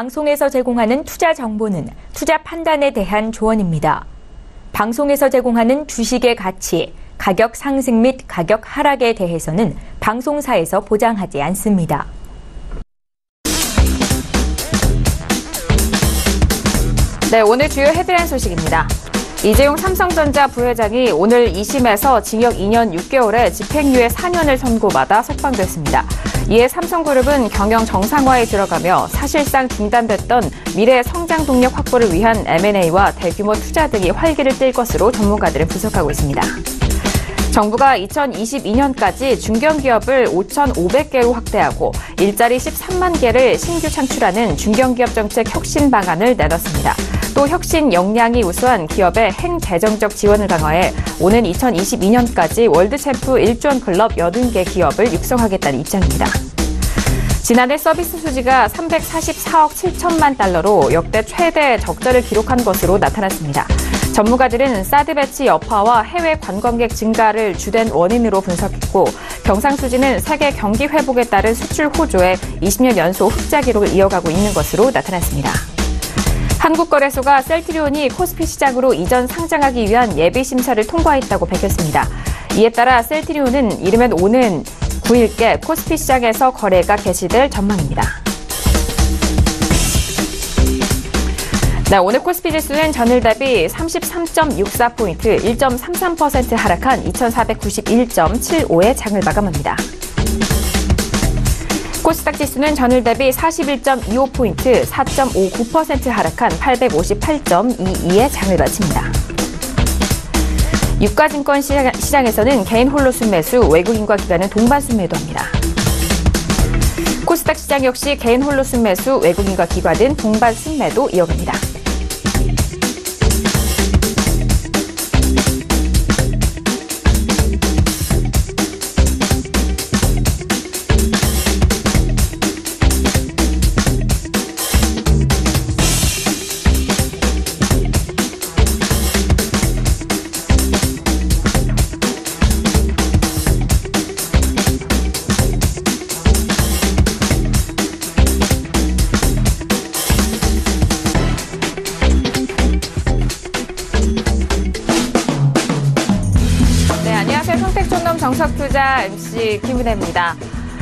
방송에서 제공하는 투자 정보는 투자 판단에 대한 조언입니다. 방송에서 제공하는 주식의 가치, 가격 상승 및 가격 하락에 대해서는 방송사에서 보장하지 않습니다. 네, 오늘 주요 헤드라인 소식입니다. 이재용 삼성전자 부회장이 오늘 2심에서 징역 2년 6개월에 집행유예 4년을 선고받아 석방됐습니다. 이에 삼성그룹은 경영 정상화에 들어가며 사실상 중단됐던 미래 성장 동력 확보를 위한 M&A와 대규모 투자 등이 활기를 띨 것으로 전문가들은 분석하고 있습니다. 정부가 2022년까지 중견기업을 5,500개로 확대하고 일자리 13만 개를 신규 창출하는 중견기업 정책 혁신 방안을 내놨습니다. 또 혁신 역량이 우수한 기업의 행재정적 지원을 강화해 오는 2022년까지 월드챔프 1조 클럽 80개 기업을 육성하겠다는 입장입니다. 지난해 서비스 수지가 344억 7천만 달러로 역대 최대 적자를 기록한 것으로 나타났습니다. 전문가들은 사드 배치 여파와 해외 관광객 증가를 주된 원인으로 분석했고 경상수지는 세계 경기 회복에 따른 수출 호조에 20년 연속 흑자 기록을 이어가고 있는 것으로 나타났습니다. 한국거래소가 셀트리온이 코스피 시장으로 이전 상장하기 위한 예비 심사를 통과했다고 밝혔습니다. 이에 따라 셀트리온은 이르면 오는 9일께 코스피 시장에서 거래가 개시될 전망입니다. 네, 오늘 코스피 지수는 전일 대비 33.64포인트, 1.33% 하락한 2491.75의 장을 마감합니다. 코스닥 지수는 전일 대비 41.25포인트, 4.59% 하락한 858.22의 장을 마칩니다. 유가증권 시장에서는 개인 홀로 순매수, 외국인과 기관은 동반 순매도합니다. 코스닥 시장 역시 개인 홀로 순매수, 외국인과 기관은 동반 순매도 이어갑니다. 정석투자 MC 김은혜입니다.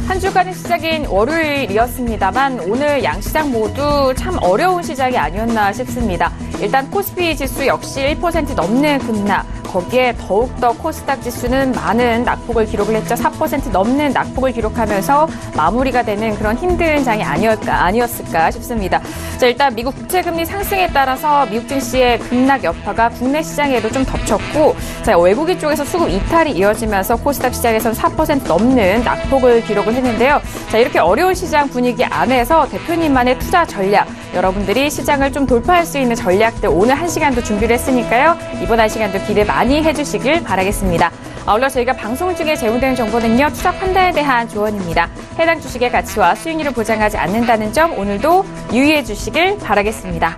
한 주간의 시작인 월요일이었습니다만 오늘 양시장 모두 참 어려운 시작이 아니었나 싶습니다. 일단 코스피 지수 역시 1% 넘는 급락, 거기에 더욱더 코스닥 지수는 많은 낙폭을 기록을 했죠. 4% 넘는 낙폭을 기록하면서 마무리가 되는 그런 힘든 장이 아니었을까 싶습니다. 자, 일단 미국 국채금리 상승에 따라서 미국 증시의 급락 여파가 국내 시장에도 좀 덮쳤고, 자, 외국인 쪽에서 수급 이탈이 이어지면서 코스닥 시장에서는 4% 넘는 낙폭을 기록을 했는데요. 자, 이렇게 어려운 시장 분위기 안에서 대표님만의 투자 전략, 여러분들이 시장을 좀 돌파할 수 있는 전략들 오늘 1시간도 준비를 했으니까요. 이번 1시간도 기대 많이 해주시길 바라겠습니다. 아울러 저희가 방송 중에 제공되는 정보는요, 투자 판단에 대한 조언입니다. 해당 주식의 가치와 수익률을 보장하지 않는다는 점 오늘도 유의해 주시길 바라겠습니다.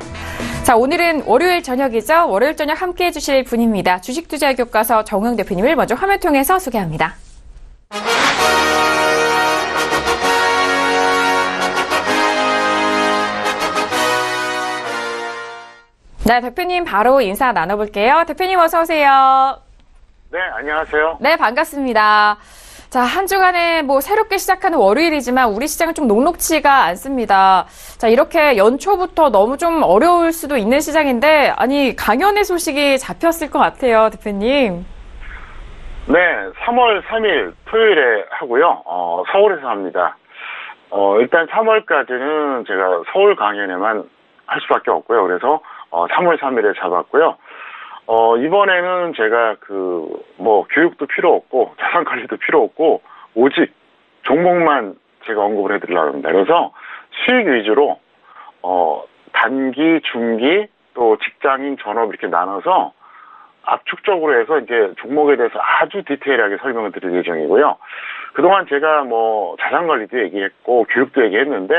자, 오늘은 월요일 저녁이죠. 월요일 저녁 함께해 주실 분입니다. 주식투자의 교과서 정우영 대표님을 먼저 화면 통해서 소개합니다. 네, 대표님 바로 인사 나눠볼게요. 대표님 어서 오세요. 네, 안녕하세요. 네, 반갑습니다. 자, 한 주간에 새롭게 시작하는 월요일이지만 우리 시장은 좀 녹록치가 않습니다. 자, 이렇게 연초부터 너무 좀 어려울 수도 있는 시장인데, 아니, 강연의 소식이 잡혔을 것 같아요, 대표님. 네, 3월 3일 토요일에 하고요. 서울에서 합니다. 일단 3월까지는 제가 서울 강연에만 할 수밖에 없고요. 그래서 3월 3일에 잡았고요. 이번에는 제가 교육도 필요 없고, 자산 관리도 필요 없고, 오직 종목만 제가 언급을 해드리려고 합니다. 그래서 수익 위주로, 단기, 중기, 또 직장인, 전업 이렇게 나눠서 압축적으로 해서 이제 종목에 대해서 아주 디테일하게 설명을 드릴 예정이고요. 그동안 제가 자산 관리도 얘기했고, 교육도 얘기했는데,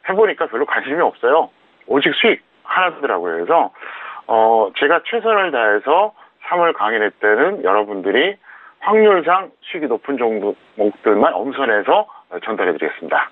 해보니까 별로 관심이 없어요. 오직 수익 하나더라고요. 그래서, 제가 최선을 다해서 3월 강연회 때는 여러분들이 확률상 수익이 높은 종목들만 엄선해서 전달해 드리겠습니다.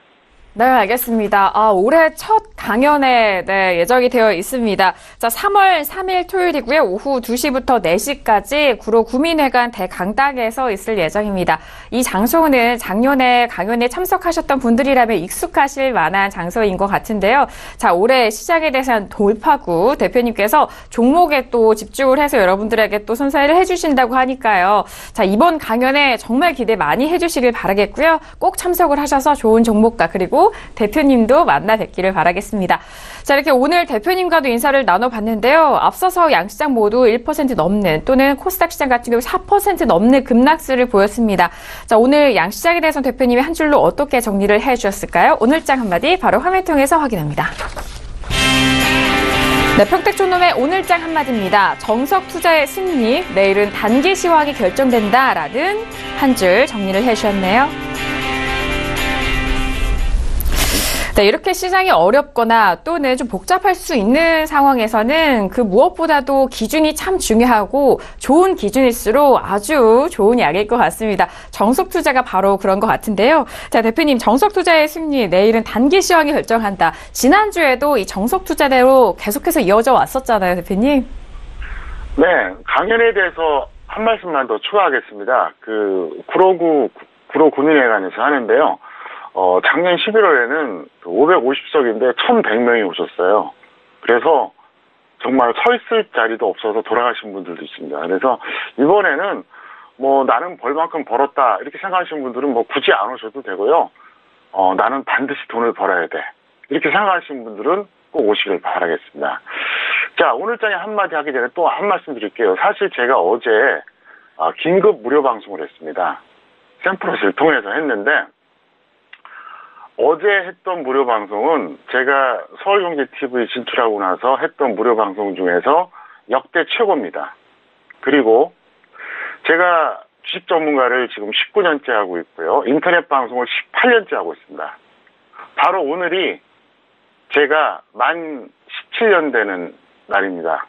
네, 알겠습니다. 올해 첫 강연에 예정이 되어 있습니다. 자, 3월 3일 토요일이고요. 오후 2시부터 4시까지 구로 구민회관 대강당에서 있을 예정입니다. 이 장소는 작년에 강연에 참석하셨던 분들이라면 익숙하실 만한 장소인 것 같은데요. 자, 올해 시장에 대한 돌파구 대표님께서 종목에 또 집중을 해서 여러분들에게 또 선사를 해주신다고 하니까요. 자, 이번 강연에 정말 기대 많이 해주시길 바라겠고요. 꼭 참석을 하셔서 좋은 종목과 그리고 대표님도 만나 뵙기를 바라겠습니다. 자, 이렇게 오늘 대표님과도 인사를 나눠봤는데요. 앞서서 양시장 모두 1% 넘는 또는 코스닥 시장 같은 경우 4% 넘는 급락세를 보였습니다. 자, 오늘 양시장에 대해서 대표님이 한 줄로 어떻게 정리를 해주셨을까요? 오늘장 한마디 바로 화면 통해서 확인합니다. 네, 평택촌놈의 오늘장 한마디입니다. 정석 투자의 승리, 내일은 단기 시황이 결정된다라는 한 줄 정리를 해주셨네요. 네, 이렇게 시장이 어렵거나 또는 좀 복잡할 수 있는 상황에서는 그 무엇보다도 기준이 참 중요하고 좋은 기준일수록 아주 좋은 약일 것 같습니다. 정석 투자가 바로 그런 것 같은데요. 자, 대표님, 정석 투자의 승리, 내일은 단기 시황이 결정한다. 지난주에도 이 정석 투자대로 계속해서 이어져 왔었잖아요, 대표님. 네, 강연에 대해서 한 말씀만 더 추가하겠습니다. 구로 구민회관에서 하는데요. 작년 11월에는 550석인데 1,100명이 오셨어요. 그래서 정말 서 있을 자리도 없어서 돌아가신 분들도 있습니다. 그래서 이번에는 나는 벌만큼 벌었다 이렇게 생각하시는 분들은 굳이 안 오셔도 되고요. 나는 반드시 돈을 벌어야 돼 이렇게 생각하시는 분들은 꼭 오시길 바라겠습니다. 자, 오늘장에 한마디 하기 전에 또 한 말씀 드릴게요. 사실 제가 어제 긴급 무료 방송을 했습니다. 샘플러스를 통해서 했는데 어제 했던 무료 방송은 제가 서울경제TV 진출하고 나서 했던 무료 방송 중에서 역대 최고입니다. 그리고 제가 주식 전문가를 지금 19년째 하고 있고요. 인터넷 방송을 18년째 하고 있습니다. 바로 오늘이 제가 만 17년 되는 날입니다.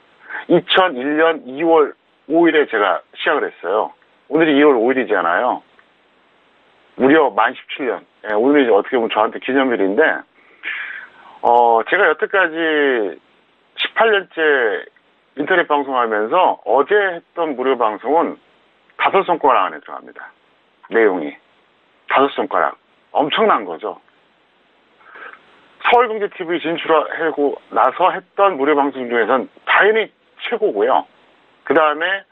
2001년 2월 5일에 제가 시작을 했어요. 오늘이 2월 5일이잖아요. 무려 만 17년. 예, 오늘이 어떻게 보면 저한테 기념일인데, 제가 여태까지 18년째 인터넷 방송하면서 어제 했던 무료 방송은 5손가락 안에 들어갑니다. 내용이. 5손가락. 엄청난 거죠. 서울경제TV 진출하고 나서 했던 무료 방송 중에선 당연히 최고고요. 그 다음에,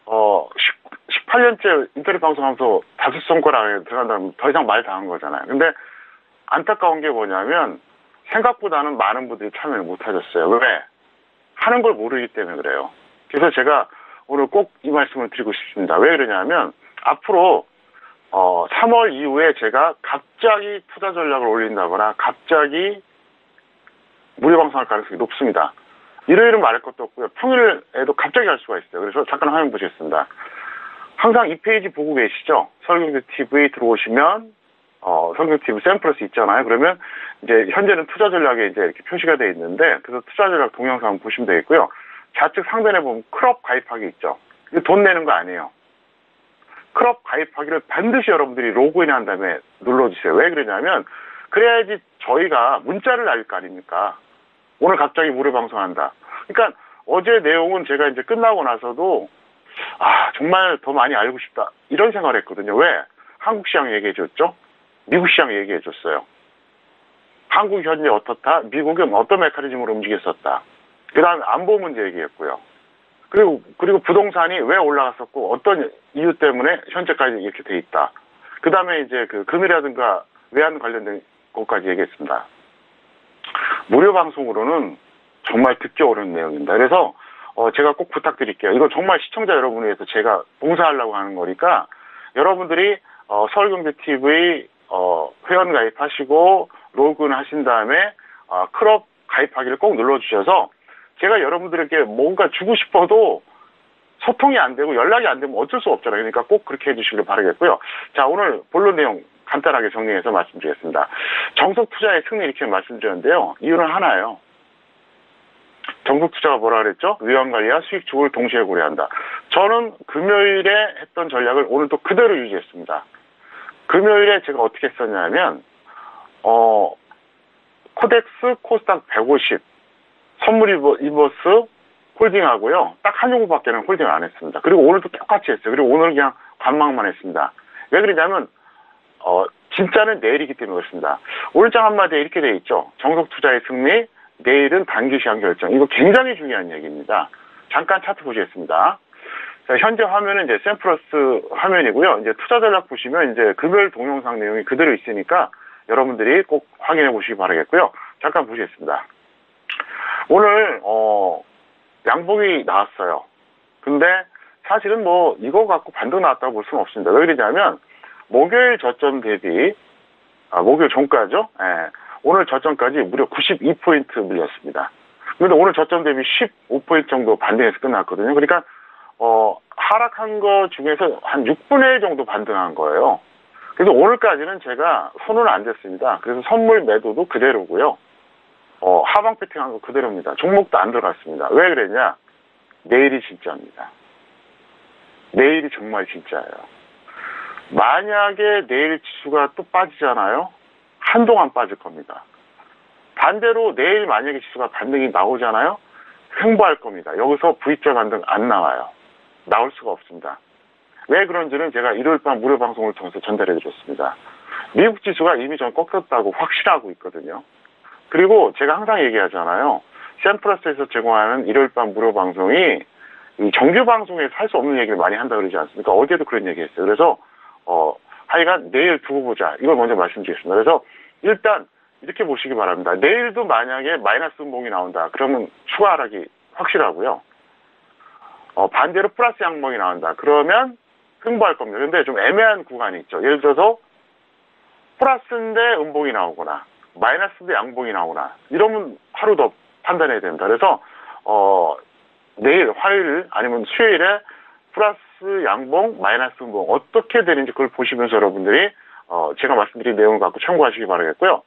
18년째 인터넷 방송하면서 5손가락에 들어간다면 더 이상 말 다 한 거잖아요. 근데 안타까운 게 뭐냐면 생각보다는 많은 분들이 참여를 못 하셨어요. 왜? 하는 걸 모르기 때문에 그래요. 그래서 제가 오늘 꼭 이 말씀을 드리고 싶습니다. 왜 그러냐면 앞으로 3월 이후에 제가 갑자기 투자 전략을 올린다거나 갑자기 무료 방송할 가능성이 높습니다. 일요일은 말할 것도 없고요. 평일에도 갑자기 할 수가 있어요. 그래서 잠깐 화면 보시겠습니다. 항상 이 페이지 보고 계시죠? 서울경제TV 들어오시면 서울경제TV 샘플러스 있잖아요. 그러면 이제 현재는 투자 전략에 이제 이렇게 표시가 되어 있는데 그래서 투자 전략 동영상 한번 보시면 되겠고요. 좌측 상단에 보면 클럽 가입하기 있죠. 이거 돈 내는 거 아니에요. 클럽 가입하기를 반드시 여러분들이 로그인한 다음에 눌러주세요. 왜 그러냐면 그래야지 저희가 문자를 날릴 거 아닙니까? 오늘 갑자기 무료 방송한다. 그러니까 어제 내용은 제가 이제 끝나고 나서도 정말 더 많이 알고 싶다. 이런 생각을 했거든요. 왜? 한국 시장 얘기해줬죠? 미국 시장 얘기해줬어요. 한국이 현재 어떻다? 미국은 어떤 메커니즘으로 움직였었다. 그 다음에 안보 문제 얘기했고요. 그리고 부동산이 왜 올라갔었고 어떤 이유 때문에 현재까지 이렇게 돼 있다. 그 다음에 이제 금이라든가 외환 관련된 것까지 얘기했습니다. 무료 방송으로는 정말 듣기 어려운 내용입니다. 그래서 제가 꼭 부탁드릴게요. 이거 정말 시청자 여러분을 위해서 제가 봉사하려고 하는 거니까 여러분들이 서울경제TV 회원 가입하시고 로그인 하신 다음에 클럽 가입하기를 꼭 눌러주셔서 제가 여러분들에게 뭔가 주고 싶어도 소통이 안 되고 연락이 안 되면 어쩔 수 없잖아요. 그러니까 꼭 그렇게 해주시길 바라겠고요. 자, 오늘 본론 내용 간단하게 정리해서 말씀드리겠습니다. 정석 투자의 승리 이렇게 말씀드렸는데요. 이유는 하나예요. 정석 투자가 뭐라 그랬죠? 위험 관리와 수익 추구를 동시에 고려한다. 저는 금요일에 했던 전략을 오늘 또 그대로 유지했습니다. 금요일에 제가 어떻게 했었냐면 코덱스, 코스닥 150, 선물 인버스 홀딩하고요. 딱 한 종목밖에는 홀딩을 안 했습니다. 그리고 오늘도 똑같이 했어요. 그리고 오늘 그냥 관망만 했습니다. 왜 그러냐면, 진짜는 내일이기 때문에 그렇습니다. 오늘장 한마디에 이렇게 돼 있죠. 정석 투자의 승리, 내일은 단기 시장 결정. 이거 굉장히 중요한 얘기입니다. 잠깐 차트 보시겠습니다. 자, 현재 화면은 이제 샘플러스 화면이고요. 이제 투자 전략 보시면 이제 금요일 동영상 내용이 그대로 있으니까 여러분들이 꼭 확인해 보시기 바라겠고요. 잠깐 보시겠습니다. 오늘, 양봉이 나왔어요. 근데 사실은 뭐 이거 갖고 반등 나왔다고 볼 수는 없습니다. 왜 그러냐면 목요일 저점 대비, 목요일 종가죠. 예, 오늘 저점까지 무려 92포인트 밀렸습니다. 근데 오늘 저점 대비 15포인트 정도 반등해서 끝났거든요. 그러니까 하락한 거 중에서 한 6분의 1 정도 반등한 거예요. 그래서 오늘까지는 제가 손은 안 댔습니다. 그래서 선물 매도도 그대로고요. 하방 배팅한 거 그대로입니다. 종목도 안 들어갔습니다. 왜 그랬냐? 내일이 진짜입니다. 내일이 정말 진짜예요. 만약에 내일 지수가 또 빠지잖아요? 한동안 빠질 겁니다. 반대로 내일 만약에 지수가 반등이 나오잖아요? 횡보할 겁니다. 여기서 V자 반등 안 나와요. 나올 수가 없습니다. 왜 그런지는 제가 일요일 밤 무료 방송을 통해서 전달해 드렸습니다. 미국 지수가 이미 전 꺾였다고 확신하고 있거든요. 그리고 제가 항상 얘기하잖아요. 샘플러스에서 제공하는 일요일 밤 무료 방송이 이 정규 방송에서 할 수 없는 얘기를 많이 한다 그러지 않습니까? 어제도 그런 얘기 했어요. 그래서, 하여간 내일 두고 보자. 이걸 먼저 말씀드리겠습니다. 그래서 일단 이렇게 보시기 바랍니다. 내일도 만약에 마이너스 음봉이 나온다. 그러면 추가 하락이 확실하고요. 반대로 플러스 양봉이 나온다. 그러면 횡보할 겁니다. 그런데 좀 애매한 구간이 있죠. 예를 들어서 플러스인데 음봉이 나오거나 마이너스인데 양봉이 나오거나 이러면 하루 더 판단해야 됩니다. 그래서 내일 화요일 아니면 수요일에 플러스 양봉 마이너스 음봉 어떻게 되는지 그걸 보시면서 여러분들이 제가 말씀드린 내용을 갖고 참고하시기 바라겠고요.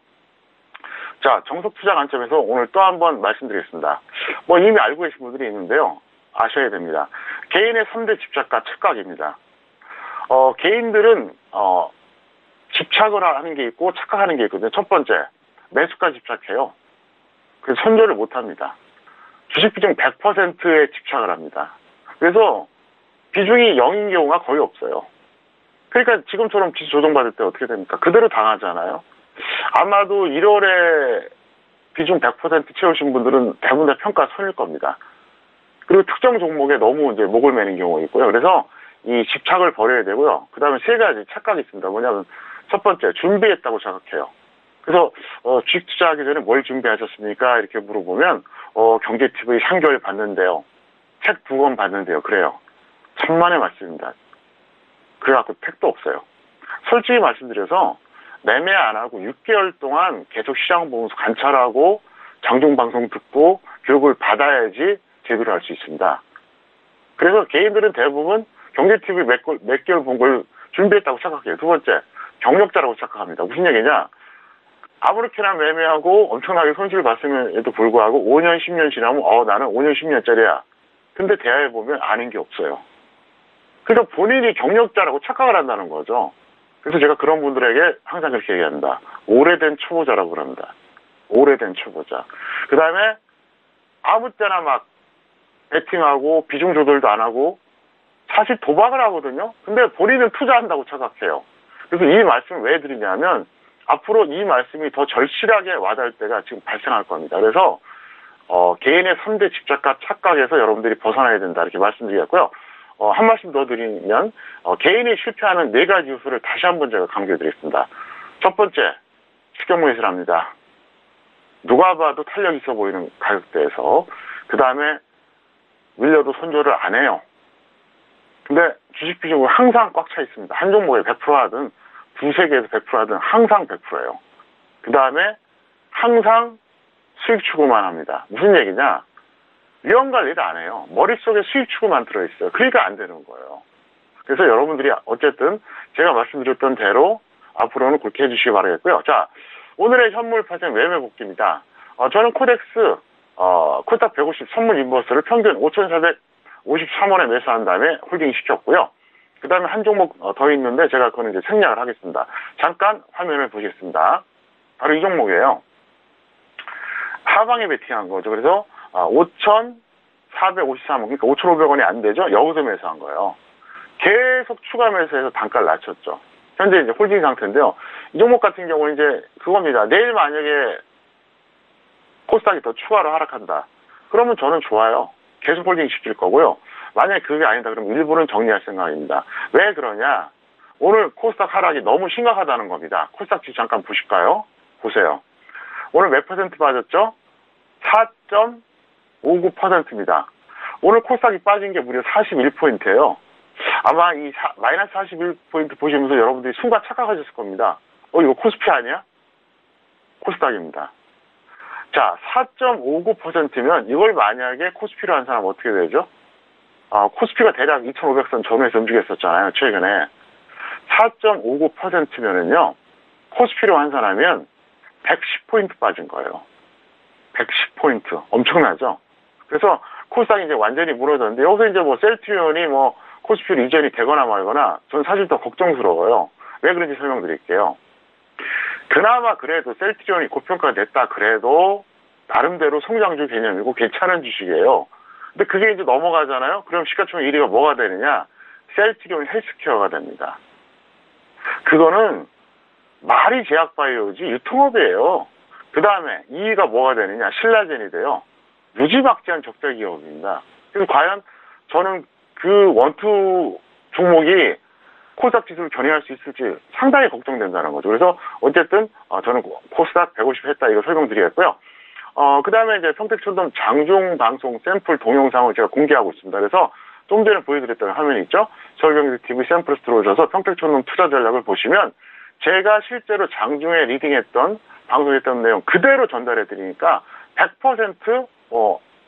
자, 정석 투자 관점에서 오늘 또 한 번 말씀드리겠습니다. 뭐 이미 알고 계신 분들이 있는데요. 아셔야 됩니다. 개인의 3대 집착과 착각입니다. 개인들은 집착을 하는 게 있고 착각하는 게 있거든요. 첫 번째, 매수가 집착해요. 그래서 손절을 못 합니다. 주식 비중 100%에 집착을 합니다. 그래서 비중이 0인 경우가 거의 없어요. 그러니까 지금처럼 지수 조정받을 때 어떻게 됩니까? 그대로 당하잖아요. 아마도 1월에 비중 100% 채우신 분들은 대부분 다 평가 손일 겁니다. 그리고 특정 종목에 너무 이제 목을 매는 경우가 있고요. 그래서 이 집착을 버려야 되고요. 그 다음에 세 가지 착각이 있습니다. 뭐냐면 첫 번째, 준비했다고 생각해요. 그래서 주식 투자하기 전에 뭘 준비하셨습니까? 이렇게 물어보면 경제TV 3개월 봤는데요. 책 2권 봤는데요. 그래요. 천만의 말씀입니다. 그래갖고 택도 없어요. 솔직히 말씀드려서 매매 안 하고 6개월 동안 계속 시장 보면서 관찰하고 장중방송 듣고 교육을 받아야지 제대로 할 수 있습니다. 그래서 개인들은 대부분 경제TV 몇 개월 본 걸 준비했다고 생각해요. 두 번째, 경력자라고 생각합니다. 무슨 얘기냐? 아무렇게나 매매하고 엄청나게 손실을 봤음에도 불구하고 5년, 10년 지나면 나는 5년, 10년짜리야. 근데 대화해보면 아는 게 없어요. 그러니까 본인이 경력자라고 착각을 한다는 거죠. 그래서 제가 그런 분들에게 항상 그렇게 얘기합니다. 오래된 초보자라고 그럽니다. 오래된 초보자. 그 다음에 아무 때나 막 배팅하고 비중 조절도 안 하고 사실 도박을 하거든요. 근데 본인은 투자한다고 착각해요. 그래서 이 말씀을 왜 드리냐면 앞으로 이 말씀이 더 절실하게 와닿을 때가 지금 발생할 겁니다. 그래서 개인의 3대 집착과 착각에서 여러분들이 벗어나야 된다 이렇게 말씀드리겠고요. 한 말씀 더 드리면 개인이 실패하는 4가지 요소를 다시 한번 제가 강조해 드리겠습니다. 첫 번째, 추격모의슬합니다. 누가 봐도 탄력 있어 보이는 가격대에서 그 다음에 밀려도 손절을 안 해요. 근데 주식 비중은 항상 꽉 차 있습니다. 한 종목에 100% 하든 두세 개에서 100% 하든 항상 100%예요. 그 다음에 항상 수익 추구만 합니다. 무슨 얘기냐? 위험 관리를 안 해요. 머릿속에 수익 추구만 들어있어요. 그러니까 안 되는 거예요. 그래서 여러분들이 어쨌든 제가 말씀드렸던 대로 앞으로는 그렇게 해주시기 바라겠고요. 자, 오늘의 현물 파생 매매 복귀입니다. 저는 코덱스, 코스닥 150 선물 인버스를 평균 5,453원에 매수한 다음에 홀딩 시켰고요. 그 다음에 한 종목 더 있는데 제가 그거는 이제 생략을 하겠습니다. 잠깐 화면을 보시겠습니다. 바로 이 종목이에요. 하방에 베팅한 거죠. 그래서 5,453원, 그러니까 5,500원이 안 되죠. 여기서 매수한 거예요. 계속 추가 매수해서 단가를 낮췄죠. 현재 이제 홀딩 상태인데요. 이 종목 같은 경우는 이제 그겁니다. 내일 만약에 코스닥이 더 추가로 하락한다. 그러면 저는 좋아요. 계속 홀딩 시킬 거고요. 만약에 그게 아니다 그러면 일부는 정리할 생각입니다. 왜 그러냐? 오늘 코스닥 하락이 너무 심각하다는 겁니다. 코스닥 지수 잠깐 보실까요? 보세요. 오늘 몇 퍼센트 빠졌죠? 4.59%입니다. 오늘 코스닥이 빠진 게 무려 41포인트예요. 아마 이 마이너스 41포인트 보시면서 여러분들이 순간 착각하셨을 겁니다. 이거 코스피 아니야? 코스닥입니다. 자, 4.59%면 이걸 만약에 코스피로 한 사람 어떻게 되죠? 코스피가 대략 2,500선 전후에서 움직였었잖아요, 최근에. 4.59%면은요, 코스피로 환산하면 110포인트 빠진 거예요. 110포인트. 엄청나죠? 그래서 코스닥이 이제 완전히 무너졌는데, 여기서 이제 뭐 셀트리온이 뭐 코스피로 이전이 되거나 말거나, 저는 사실 더 걱정스러워요. 왜 그런지 설명드릴게요. 그나마 그래도 셀트리온이 고평가가 됐다 그래도, 나름대로 성장주 개념이고 괜찮은 주식이에요. 근데 그게 이제 넘어가잖아요? 그럼 시가총액 1위가 뭐가 되느냐? 셀트리온 헬스케어가 됩니다. 그거는 말이 제약바이오지 유통업이에요. 그 다음에 2위가 뭐가 되느냐? 신라젠이 돼요. 무지막지한 적자 기업입니다. 그래서 과연 저는 그 원투 종목이 코스닥 지수를 견인할 수 있을지 상당히 걱정된다는 거죠. 그래서 어쨌든 저는 코스닥 150 했다 이거 설명드리겠고요. 그 다음에 이제 평택촌돔 장중 방송 샘플 동영상을 제가 공개하고 있습니다. 그래서 좀 전에 보여드렸던 화면이 있죠? 서울경제TV 샘플에서 들어오셔서 평택촌돔 투자 전략을 보시면 제가 실제로 장중에 리딩했던 방송했던 내용 그대로 전달해드리니까 100%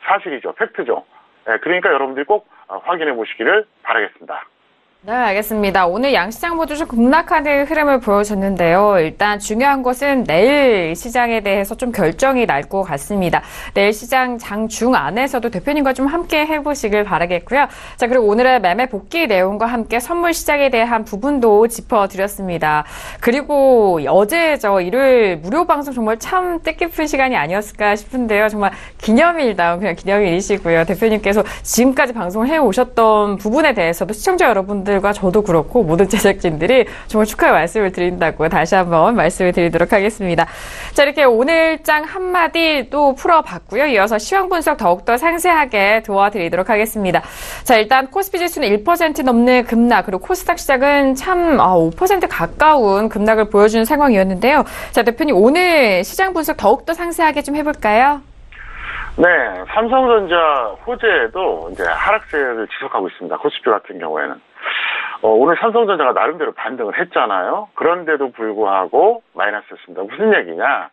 사실이죠. 팩트죠. 네, 그러니까 여러분들이 꼭 확인해 보시기를 바라겠습니다. 네, 알겠습니다. 오늘 양시장 모두 좀 급락하는 흐름을 보여줬는데요. 일단 중요한 것은 내일 시장에 대해서 좀 결정이 날 것 같습니다. 내일 시장 장중 안에서도 대표님과 좀 함께 해보시길 바라겠고요. 자, 그리고 오늘의 매매 복귀 내용과 함께 선물 시장에 대한 부분도 짚어드렸습니다. 그리고 어제 일요일 무료 방송 정말 참 뜻깊은 시간이 아니었을까 싶은데요. 정말 기념일다운 그냥 기념일이시고요. 대표님께서 지금까지 방송을 해오셨던 부분에 대해서도 시청자 여러분들과 저도 그렇고 모든 제작진들이 정말 축하의 말씀을 드린다고 다시 한번 말씀을 드리도록 하겠습니다. 자, 이렇게 오늘장 한마디 또 풀어봤고요. 이어서 시황 분석 더욱더 상세하게 도와드리도록 하겠습니다. 자, 일단 코스피 지수는 1% 넘는 급락, 그리고 코스닥 시장은 참 5% 가까운 급락을 보여주는 상황이었는데요. 자, 대표님 오늘 시장 분석 더욱더 상세하게 좀 해볼까요? 네, 삼성전자 호재도 이제 하락세를 지속하고 있습니다. 코스피 같은 경우에는. 오늘 삼성전자가 나름대로 반등을 했잖아요. 그런데도 불구하고 마이너스였습니다. 무슨 얘기냐?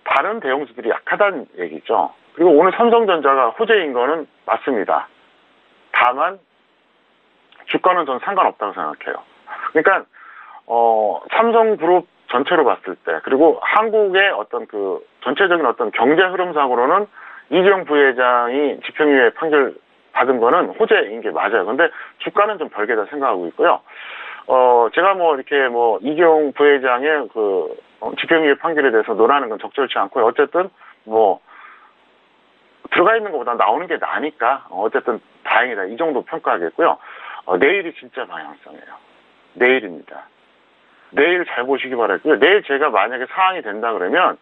다른 대형주들이 약하다는 얘기죠. 그리고 오늘 삼성전자가 호재인 거는 맞습니다. 다만 주가는 전 상관없다고 생각해요. 그러니까 삼성그룹 전체로 봤을 때, 그리고 한국의 어떤 그 전체적인 어떤 경제 흐름상으로는 이재용 부회장이 집행유예 판결 받은 거는 호재인 게 맞아요. 근데 주가는 좀 별개다 생각하고 있고요. 제가 이렇게 이재용 부회장의 그 집행유예 판결에 대해서 논하는 건 적절치 않고요. 어쨌든 들어가 있는 것보다 나오는 게 나으니까 어쨌든 다행이다. 이 정도 평가하겠고요. 내일이 진짜 방향성이에요. 내일입니다. 내일 잘 보시기 바라고요. 내일 제가 만약에 사항이 된다 그러면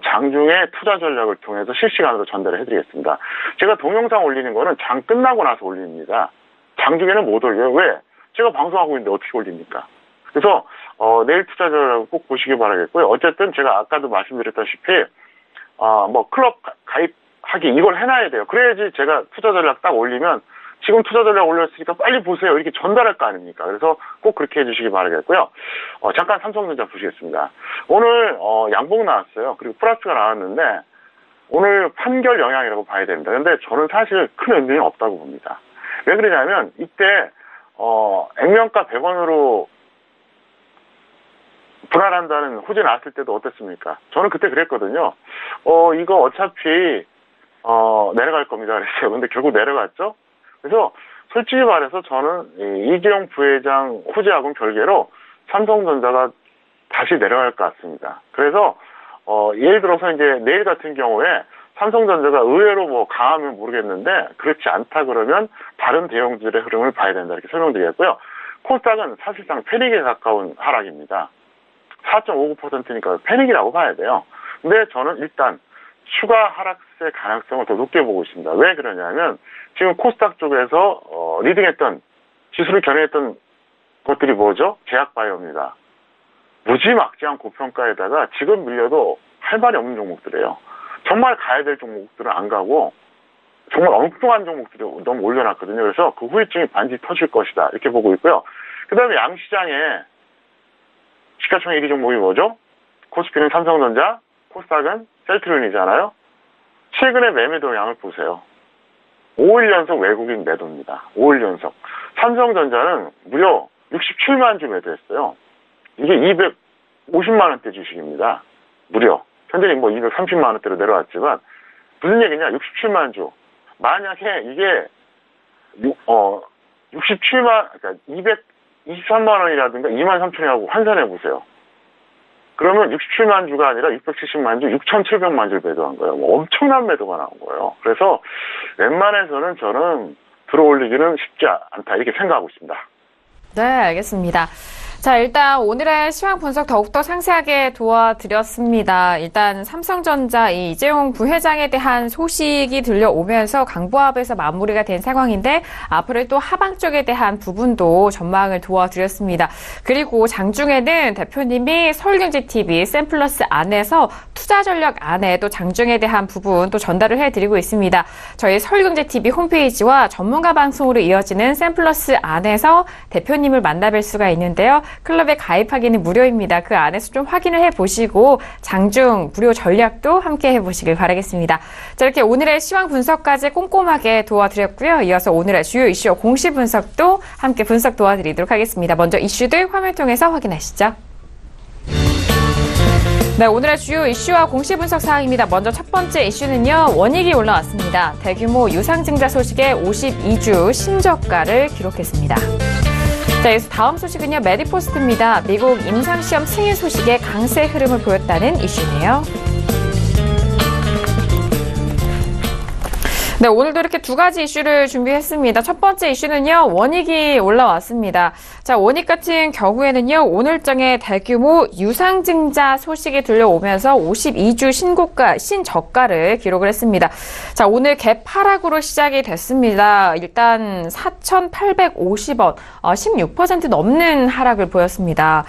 장중에 투자 전략을 통해서 실시간으로 전달을 해드리겠습니다. 제가 동영상 올리는 거는 장 끝나고 나서 올립니다. 장중에는 못 올려요. 왜? 제가 방송하고 있는데 어떻게 올립니까? 그래서 내일 투자 전략을 꼭 보시기 바라겠고요. 어쨌든 제가 아까도 말씀드렸다시피 클럽 가입하기 이걸 해놔야 돼요. 그래야지 제가 투자 전략 딱 올리면 지금 투자 전략 올렸으니까 빨리 보세요. 이렇게 전달할 거 아닙니까? 그래서 꼭 그렇게 해주시기 바라겠고요. 잠깐 삼성전자 보시겠습니다. 오늘 양봉 나왔어요. 그리고 플러스가 나왔는데 오늘 판결 영향이라고 봐야 됩니다. 근데 저는 사실 큰 의미는 없다고 봅니다. 왜 그러냐면 이때 액면가 100원으로 분할한다는 호재 나왔을 때도 어땠습니까? 저는 그때 그랬거든요. 이거 어차피 내려갈 겁니다. 그랬어요. 근데 결국 내려갔죠? 그래서 솔직히 말해서 저는 이재용 부회장 호재하고는 별개로 삼성전자가 다시 내려갈 것 같습니다. 그래서 예를 들어서 이제 내일 같은 경우에 삼성전자가 의외로 뭐 강하면 모르겠는데 그렇지 않다 그러면 다른 대형주들의 흐름을 봐야 된다 이렇게 설명드리겠고요. 코스닥은 사실상 패닉에 가까운 하락입니다. 4.59%니까 패닉이라고 봐야 돼요. 근데 저는 일단 추가 하락세 가능성을 더 높게 보고 있습니다. 왜 그러냐면 지금 코스닥 쪽에서 리딩했던 지수를 견인했던 것들이 뭐죠? 제약바이오입니다. 무지막지한 고평가에다가 지금 밀려도 할 말이 없는 종목들이에요. 정말 가야 될 종목들은 안 가고 정말 엉뚱한 종목들이 너무 올려놨거든요. 그래서 그 후유증이 반드시 터질 것이다 이렇게 보고 있고요. 그 다음에 양시장에 시가총액 1위 종목이 뭐죠? 코스피는 삼성전자, 코스닥은 셀트리온이잖아요. 최근에 매매 동향을 보세요. 5일 연속 외국인 매도입니다. 5일 연속. 삼성전자는 무려 67만 주 매도했어요. 이게 250만 원대 주식입니다. 무려. 현재는 뭐 230만 원대로 내려왔지만 무슨 얘기냐? 67만 주. 만약에 이게 67만 그러니까 223만 원이라든가 2만 3천이라고 환산해 보세요. 그러면 67만 주가 아니라 670만 주, 6,700만 주를 매도한 거예요. 뭐 엄청난 매도가 나온 거예요. 그래서 웬만해서는 저는 들어올리기는 쉽지 않다 이렇게 생각하고 있습니다. 네, 알겠습니다. 자, 일단 오늘의 시황 분석 더욱더 상세하게 도와드렸습니다. 일단 삼성전자 이재용 부회장에 대한 소식이 들려오면서 강보합에서 마무리가 된 상황인데 앞으로 또 하방 쪽에 대한 부분도 전망을 도와드렸습니다. 그리고 장중에는 대표님이 서울경제TV 샘플러스 안에서 투자 전략 안에 또 장중에 대한 부분 또 전달을 해드리고 있습니다. 저희 서울경제TV 홈페이지와 전문가 방송으로 이어지는 샘플러스 안에서 대표님을 만나뵐 수가 있는데요. 클럽에 가입하기는 무료입니다. 그 안에서 좀 확인을 해보시고 장중 무료 전략도 함께 해보시길 바라겠습니다. 자, 이렇게 오늘의 시황 분석까지 꼼꼼하게 도와드렸고요. 이어서 오늘의 주요 이슈 공시 분석도 함께 분석 도와드리도록 하겠습니다. 먼저 이슈들 화면 통해서 확인하시죠. 네, 오늘의 주요 이슈와 공시 분석 사항입니다. 먼저 첫 번째 이슈는요. 원익이 올라왔습니다. 대규모 유상증자 소식에 52주 신저가를 기록했습니다. 자, 여기서 다음 소식은요. 메디포스트입니다. 미국 임상시험 승인 소식에 강세 흐름을 보였다는 이슈네요. 네, 오늘도 이렇게 두 가지 이슈를 준비했습니다. 첫 번째 이슈는요, 원익이 올라왔습니다. 자, 원익 같은 경우에는요, 오늘장에 대규모 유상증자 소식이 들려오면서 52주 신저가를 기록을 했습니다. 자, 오늘 갭 하락으로 시작이 됐습니다. 일단 4,850원, 16% 넘는 하락을 보였습니다.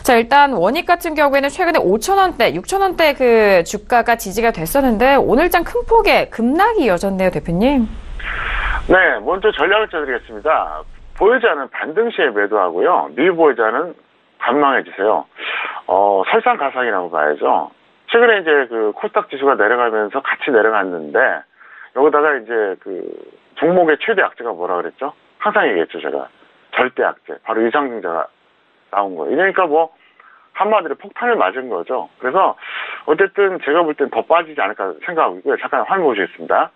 자, 일단 원익 같은 경우에는 최근에 5,000원대, 6,000원대 그 주가가 지지가 됐었는데 오늘장 큰 폭의 급락이 이어졌네요, 대표님. 네, 먼저 전략을 짜드리겠습니다. 보유자는 반등시에 매도하고요. 미보유자는 관망해주세요. 설상가상이라고 봐야죠. 최근에 이제 그 코스닥 지수가 내려가면서 같이 내려갔는데 여기다가 이제 그 종목의 최대 악재가 뭐라 그랬죠? 항상 얘기했죠, 제가. 절대 악재. 바로 유상증자가 나온 거예요. 이러니까 뭐 한마디로 폭탄을 맞은 거죠. 그래서 어쨌든 제가 볼 땐 더 빠지지 않을까 생각하고 있고요. 잠깐 화면 보시겠습니다.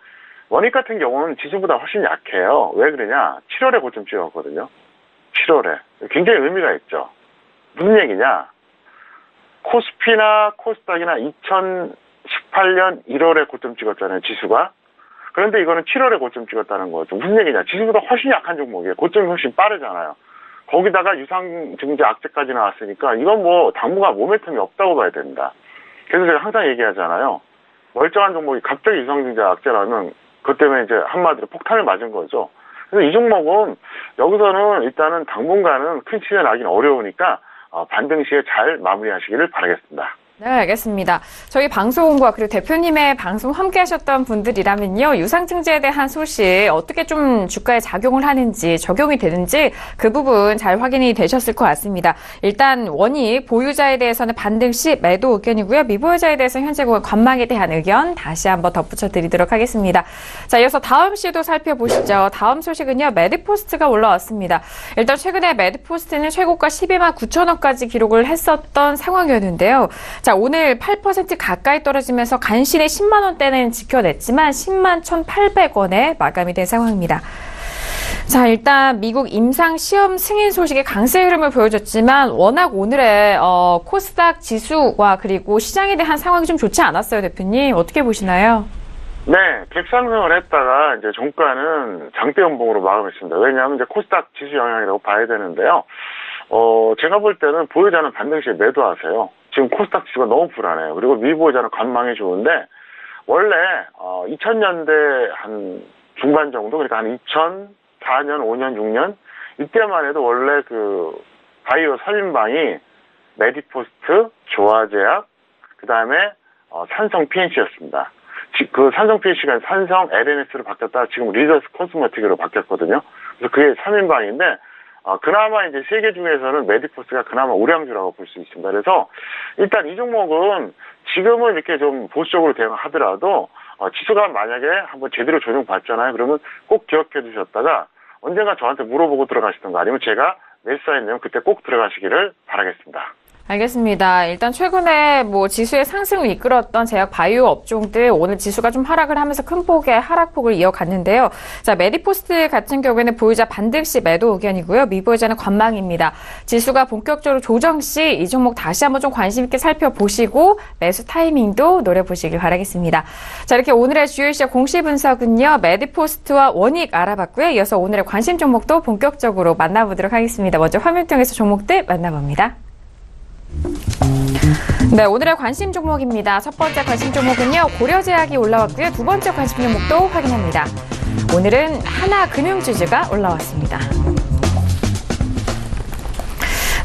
원익 같은 경우는 지수보다 훨씬 약해요. 왜 그러냐? 7월에 고점 찍었거든요. 7월에. 굉장히 의미가 있죠. 무슨 얘기냐? 코스피나 코스닥이나 2018년 1월에 고점 찍었잖아요. 지수가. 그런데 이거는 7월에 고점 찍었다는 거죠. 무슨 얘기냐? 지수보다 훨씬 약한 종목이에요. 고점이 훨씬 빠르잖아요. 거기다가 유상증자 악재까지 나왔으니까 이건 뭐 당분간 모멘텀이 없다고 봐야 됩니다. 그래서 제가 항상 얘기하잖아요. 멀쩡한 종목이 갑자기 유상증자 악재 나오면 그것 때문에 이제 한마디로 폭탄을 맞은 거죠. 그래서 이 종목은 여기서는 일단은 당분간은 큰 시세 나기는 어려우니까 반등 시에 잘 마무리하시기를 바라겠습니다. 네, 알겠습니다. 저희 방송과 그리고 대표님의 방송 함께 하셨던 분들이라면요. 유상증자에 대한 소식 어떻게 좀 주가에 작용을 하는지 적용이 되는지 그 부분 잘 확인이 되셨을 것 같습니다. 일단 원익 보유자에 대해서는 반등 시 매도 의견이고요. 미보유자에 대해서는 현재 관망에 대한 의견 다시 한번 덧붙여 드리도록 하겠습니다. 자, 이어서 다음 시도 살펴보시죠. 다음 소식은요. 메디포스트가 올라왔습니다. 일단 최근에 메디포스트는 최고가 12만 9천원까지 기록을 했었던 상황이었는데요. 자, 오늘 8% 가까이 떨어지면서 간신히 10만 원대는 지켜냈지만 10만 1,800원에 마감이 된 상황입니다. 자, 일단 미국 임상 시험 승인 소식이 강세 흐름을 보여줬지만 워낙 오늘의 코스닥 지수와 그리고 시장에 대한 상황이 좀 좋지 않았어요, 대표님. 어떻게 보시나요? 네, 갭상승을 했다가 이제 종가는 장대 연봉으로 마감했습니다. 왜냐하면 이제 코스닥 지수 영향이라고 봐야 되는데요. 제가 볼 때는 보유자는 반등시에 매도하세요. 지금 코스닥 지수가 너무 불안해요. 그리고 미보유자는 관망이 좋은데 원래 2000년대 한 중반 정도, 그러니까 한 2004년, 5년, 6년 이때만 해도 원래 그 바이오 설린방이 메디포스트, 조화제약, 그 다음에 산성 PNC였습니다. 그 산성 PNC가 산성 LNS로 바뀌었다 지금 리더스 코스메틱으로 바뀌었거든요. 그래서 그게 3인방인데 그나마 이제 세계 중에서는 메디포스가 그나마 우량주라고 볼 수 있습니다. 그래서 일단 이 종목은 지금은 이렇게 좀 보수적으로 대응하더라도 지수가 만약에 한번 제대로 조정받잖아요. 그러면 꼭 기억해 주셨다가 언젠가 저한테 물어보고 들어가시던가 아니면 제가 매수사였냐면 그때 꼭 들어가시기를 바라겠습니다. 알겠습니다. 일단 최근에 지수의 상승을 이끌었던 제약 바이오 업종들 오늘 지수가 좀 하락을 하면서 큰 폭의 하락폭을 이어갔는데요. 자, 메디포스트 같은 경우에는 보유자 반등시 매도 의견이고요. 미보유자는 관망입니다. 지수가 본격적으로 조정 시 이 종목 다시 한번 좀 관심 있게 살펴보시고 매수 타이밍도 노려보시길 바라겠습니다. 자, 이렇게 오늘의 주요 시장 공시 분석은요. 메디포스트와 원익 알아봤고요. 이어서 오늘의 관심 종목도 본격적으로 만나보도록 하겠습니다. 먼저 화면 통해서 종목들 만나봅니다. 네, 오늘의 관심 종목입니다. 첫 번째 관심 종목은요, 고려제약이 올라왔고요. 두 번째 관심 종목도 확인합니다. 오늘은 하나금융지주가 올라왔습니다.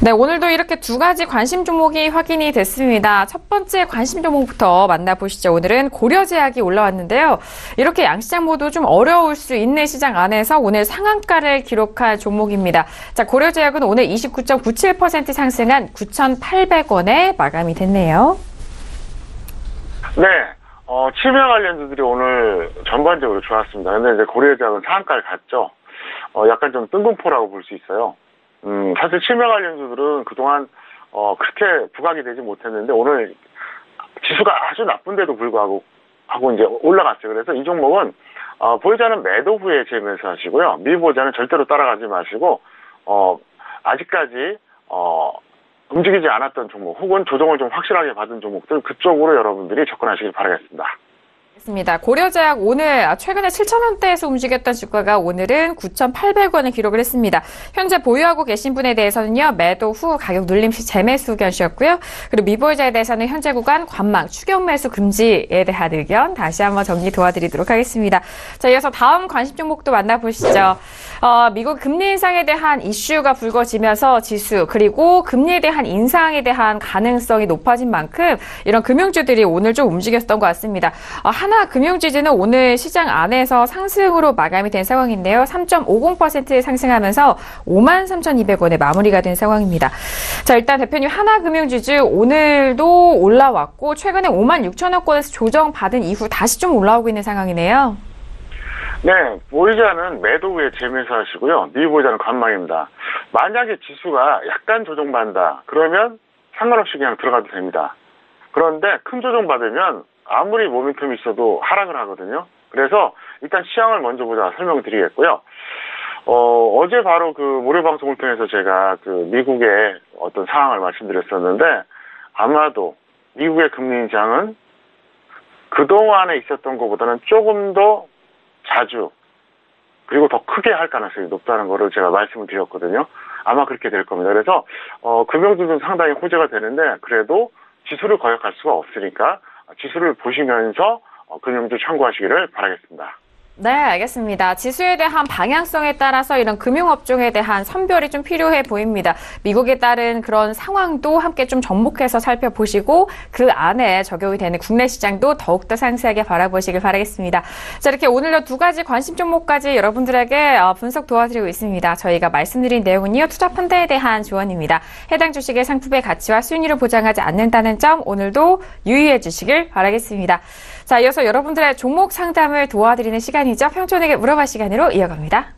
네, 오늘도 이렇게 두 가지 관심 종목이 확인이 됐습니다. 첫 번째 관심 종목부터 만나보시죠. 오늘은 고려제약이 올라왔는데요. 이렇게 양시장 모두 좀 어려울 수 있는 시장 안에서 오늘 상한가를 기록한 종목입니다. 자, 고려제약은 오늘 29.97% 상승한 9,800원에 마감이 됐네요. 네, 치명 관련주들이 오늘 전반적으로 좋았습니다. 근데 이제 고려제약은 상한가를 갔죠. 약간 좀 뜬금포라고 볼 수 있어요. 사실 치명 관련주들은 그동안 그렇게 부각이 되지 못했는데 오늘 지수가 아주 나쁜데도 불구하고 이제 올라갔어요. 그래서 이 종목은 보유자는 매도 후에 재매수하시고요. 미보유자는 절대로 따라가지 마시고 아직까지 움직이지 않았던 종목 혹은 조정을 좀 확실하게 받은 종목들 그쪽으로 여러분들이 접근하시길 바라겠습니다. 맞습니다. 고려제약 오늘 최근에 7,000원대에서 움직였던 주가가 오늘은 9,800원을 기록을 했습니다. 현재 보유하고 계신 분에 대해서는요. 매도 후 가격 눌림 시 재매수 의견이었고요. 그리고 미보유자에 대해서는 현재 구간 관망, 추격 매수 금지에 대한 의견 다시 한번 정리 도와드리도록 하겠습니다. 자, 이어서 다음 관심 종목도 만나보시죠. 미국 금리 인상에 대한 이슈가 불거지면서 지수 그리고 금리에 대한 인상에 대한 가능성이 높아진 만큼 이런 금융주들이 오늘 좀 움직였던 것 같습니다. 하나금융지주는 오늘 시장 안에서 상승으로 마감이 된 상황인데요. 3.50% 상승하면서 53,200원에 마무리가 된 상황입니다. 자, 일단 대표님 하나금융지주 오늘도 올라왔고 최근에 56,000원권에서 조정받은 이후 다시 좀 올라오고 있는 상황이네요. 네, 보유자는 매도 후에 재매수하시고요. 미보유자는 관망입니다. 만약에 지수가 약간 조정받는다. 그러면 상관없이 그냥 들어가도 됩니다. 그런데 큰 조정받으면 아무리 모멘텀이 있어도 하락을 하거든요. 그래서 일단 시황을 먼저 보자 설명을 드리겠고요. 어제 바로 그 모레 방송을 통해서 제가 그 미국의 어떤 상황을 말씀드렸었는데 아마도 미국의 금리 인상은 그동안에 있었던 것보다는 조금 더 자주 그리고 더 크게 할 가능성이 높다는 거를 제가 말씀을 드렸거든요. 아마 그렇게 될 겁니다. 그래서 금융주는 상당히 호재가 되는데 그래도 지수를 거역할 수가 없으니까 지수를 보시면서 금융주 참고하시기를 바라겠습니다. 네, 알겠습니다. 지수에 대한 방향성에 따라서 이런 금융업종에 대한 선별이 좀 필요해 보입니다. 미국에 따른 그런 상황도 함께 좀 접목해서 살펴보시고 그 안에 적용이 되는 국내 시장도 더욱더 상세하게 바라보시길 바라겠습니다. 자, 이렇게 오늘도 두 가지 관심 종목까지 여러분들에게 분석 도와드리고 있습니다. 저희가 말씀드린 내용은요. 투자 판단에 대한 조언입니다. 해당 주식의 상품의 가치와 수익률을 보장하지 않는다는 점 오늘도 유의해 주시길 바라겠습니다. 자, 이어서 여러분들의 종목 상담을 도와드리는 시간이죠. 평촌에게 물어봐 시간으로 이어갑니다.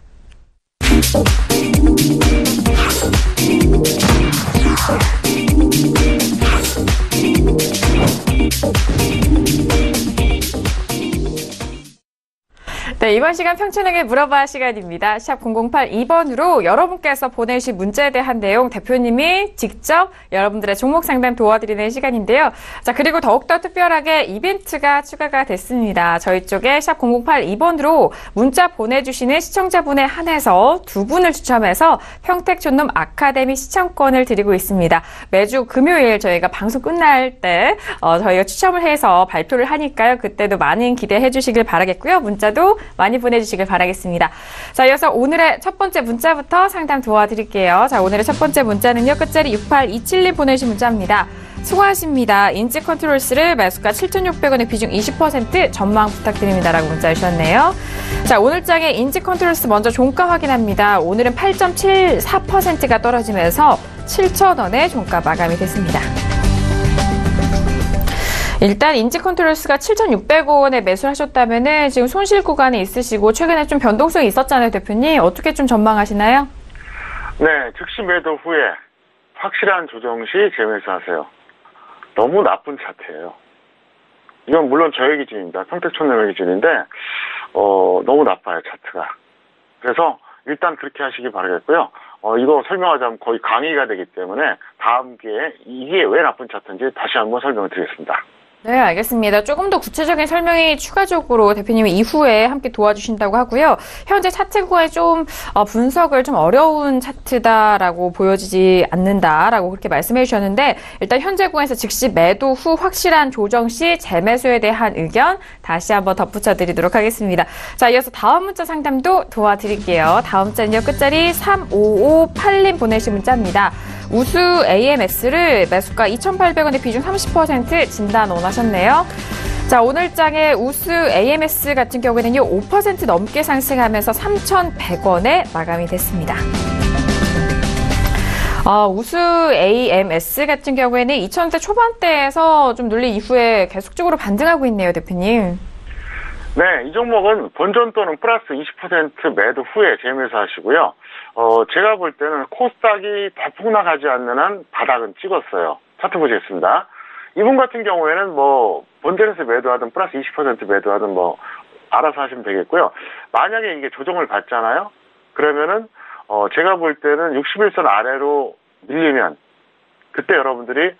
네, 이번 시간 평촌에게 물어봐 시간입니다. 샵 0082번으로 여러분께서 보내주신 문자에 대한 내용 대표님이 직접 여러분들의 종목 상담 도와드리는 시간인데요. 자, 그리고 더욱더 특별하게 이벤트가 추가가 됐습니다. 저희 쪽에 샵 0082번으로 문자 보내주시는 시청자분에 한해서 두 분을 추첨해서 평택촌놈 아카데미 시청권을 드리고 있습니다. 매주 금요일 저희가 방송 끝날 때 저희가 추첨을 해서 발표를 하니까요. 그때도 많은 기대해 주시길 바라겠고요. 문자도 많이 보내주시길 바라겠습니다. 자, 이어서 오늘의 첫 번째 문자부터 상담 도와드릴게요. 자, 오늘의 첫 번째 문자는요. 끝자리 6827님 보내주신 문자입니다. 수고하십니다. 인지 컨트롤스를 매수가 7,600원에 비중 20% 전망 부탁드립니다라고 문자 주셨네요. 자, 오늘장에 인지 컨트롤스 먼저 종가 확인합니다. 오늘은 8.74%가 떨어지면서 7,000원에 종가 마감이 됐습니다. 일단 인지 컨트롤스가 7,600원에 매수를 하셨다면은 지금 손실 구간에 있으시고 최근에 좀 변동성이 있었잖아요, 대표님. 어떻게 좀 전망하시나요? 네, 즉시 매도 후에 확실한 조정 시 재매수하세요. 너무 나쁜 차트예요. 이건 물론 저의 기준입니다. 평택촌놈의 기준인데 너무 나빠요, 차트가. 그래서 일단 그렇게 하시기 바라겠고요. 이거 설명하자면 거의 강의가 되기 때문에 다음 기회에 이게 왜 나쁜 차트인지 다시 한번 설명을 드리겠습니다. 네, 알겠습니다. 조금 더 구체적인 설명이 추가적으로 대표님이 이후에 함께 도와주신다고 하고요. 현재 차트 구간이 좀 분석을 좀 어려운 차트다라고 보여지지 않는다라고 그렇게 말씀해 주셨는데 일단 현재 구간에서 즉시 매도 후 확실한 조정 시 재매수에 대한 의견 다시 한번 덧붙여 드리도록 하겠습니다. 자, 이어서 다음 문자 상담도 도와드릴게요. 다음 문자는요. 끝자리 3558님 보내신 문자입니다. 우수 AMS를 매수가 2,800원에 비중 30% 진단 원하셨네요. 자, 오늘장의 우수 AMS 같은 경우에는요, 5% 넘게 상승하면서 3,100원에 마감이 됐습니다. 우수 AMS 같은 경우에는 2,000원대 초반대에서 좀 눌린 이후에 계속적으로 반등하고 있네요, 대표님. 네, 이 종목은 본전 또는 플러스 20% 매도 후에 재매수하시고요. 제가 볼 때는 코스닥이 대폭락하지 않는 한 바닥은 찍었어요. 차트 보시겠습니다. 이분 같은 경우에는 본전에서 매도하든 플러스 20% 매도하든 알아서 하시면 되겠고요. 만약에 이게 조정을 받잖아요. 그러면은 제가 볼 때는 61선 아래로 밀리면 그때 여러분들이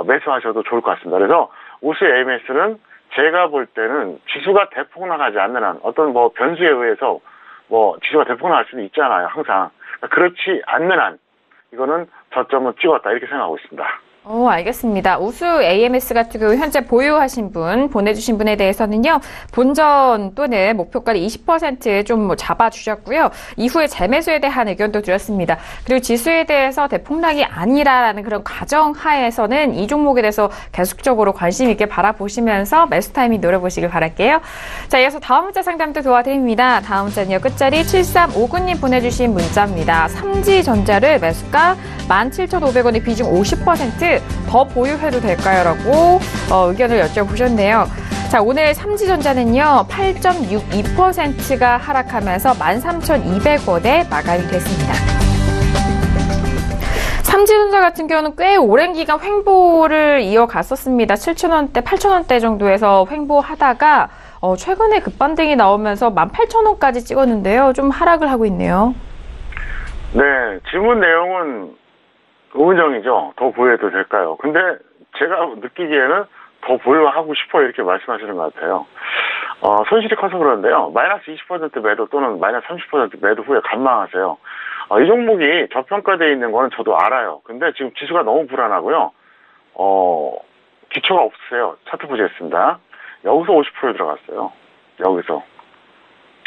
매수하셔도 좋을 것 같습니다. 그래서 우수 AMS는 제가 볼 때는 지수가 대폭락하지 않는 한 어떤 변수에 의해서 지수가 대폭락할 수도 있잖아요. 항상. 그렇지 않는 한 이거는 저점은 찍었다 이렇게 생각하고 있습니다. 알겠습니다. 우수 AMS 같은 경우 현재 보유하신 분, 보내주신 분에 대해서는요, 본전 또는 목표가를 20% 좀 잡아주셨고요. 이후에 재매수에 대한 의견도 드렸습니다. 그리고 지수에 대해서 대폭락이 아니라라는 그런 가정하에서는 이 종목에 대해서 계속적으로 관심 있게 바라보시면서 매수 타이밍 노려보시길 바랄게요. 자, 이어서 다음 문자 상담도 도와드립니다. 다음 문자는요, 끝자리 7359님 보내주신 문자입니다. 삼지전자를 매수가 17,500원에 비중 50% 더 보유해도 될까요? 라고 의견을 여쭤보셨네요. 자, 오늘 삼지전자는요, 8.62%가 하락하면서 13,200원에 마감이 됐습니다. 삼지전자 같은 경우는 꽤 오랜 기간 횡보를 이어갔었습니다. 7,000원대, 8,000원대 정도에서 횡보하다가 최근에 급반등이 나오면서 18,000원까지 찍었는데요. 좀 하락을 하고 있네요. 네, 질문 내용은 의문정이죠. 더 보유해도 될까요? 근데 제가 느끼기에는 더 보유하고 싶어요. 이렇게 말씀하시는 것 같아요. 손실이 커서 그러는데요. 마이너스 20% 매도 또는 마이너스 30% 매도 후에 관망하세요. 이 종목이 저평가되어 있는 거는 저도 알아요. 근데 지금 지수가 너무 불안하고요. 기초가 없으세요. 차트 보시겠습니다. 여기서 50% 들어갔어요. 여기서.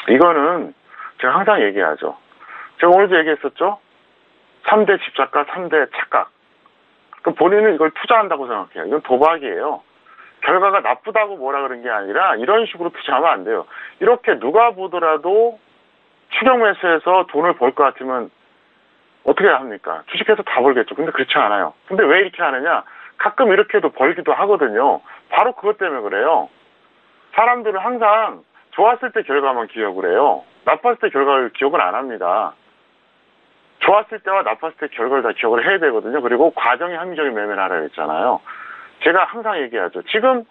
이거는 제가 항상 얘기하죠. 제가 오늘도 얘기했었죠. 3대 집착과 3대 착각. 그럼 본인은 이걸 투자한다고 생각해요. 이건 도박이에요. 결과가 나쁘다고 뭐라 그런 게 아니라 이런 식으로 투자하면 안 돼요. 이렇게 누가 보더라도 추격 매수해서 돈을 벌 것 같으면 어떻게 합니까? 주식해서 다 벌겠죠. 근데 그렇지 않아요. 근데 왜 이렇게 하느냐? 가끔 이렇게도 벌기도 하거든요. 바로 그것 때문에 그래요. 사람들은 항상 좋았을 때 결과만 기억을 해요. 나빴을 때 결과를 기억을 안 합니다. 좋았을 때와 나빴을 때 결과를 다 기억을 해야 되거든요. 그리고 과정이 합리적인 매매를 하라고 했잖아요. 제가 항상 얘기하죠. 지금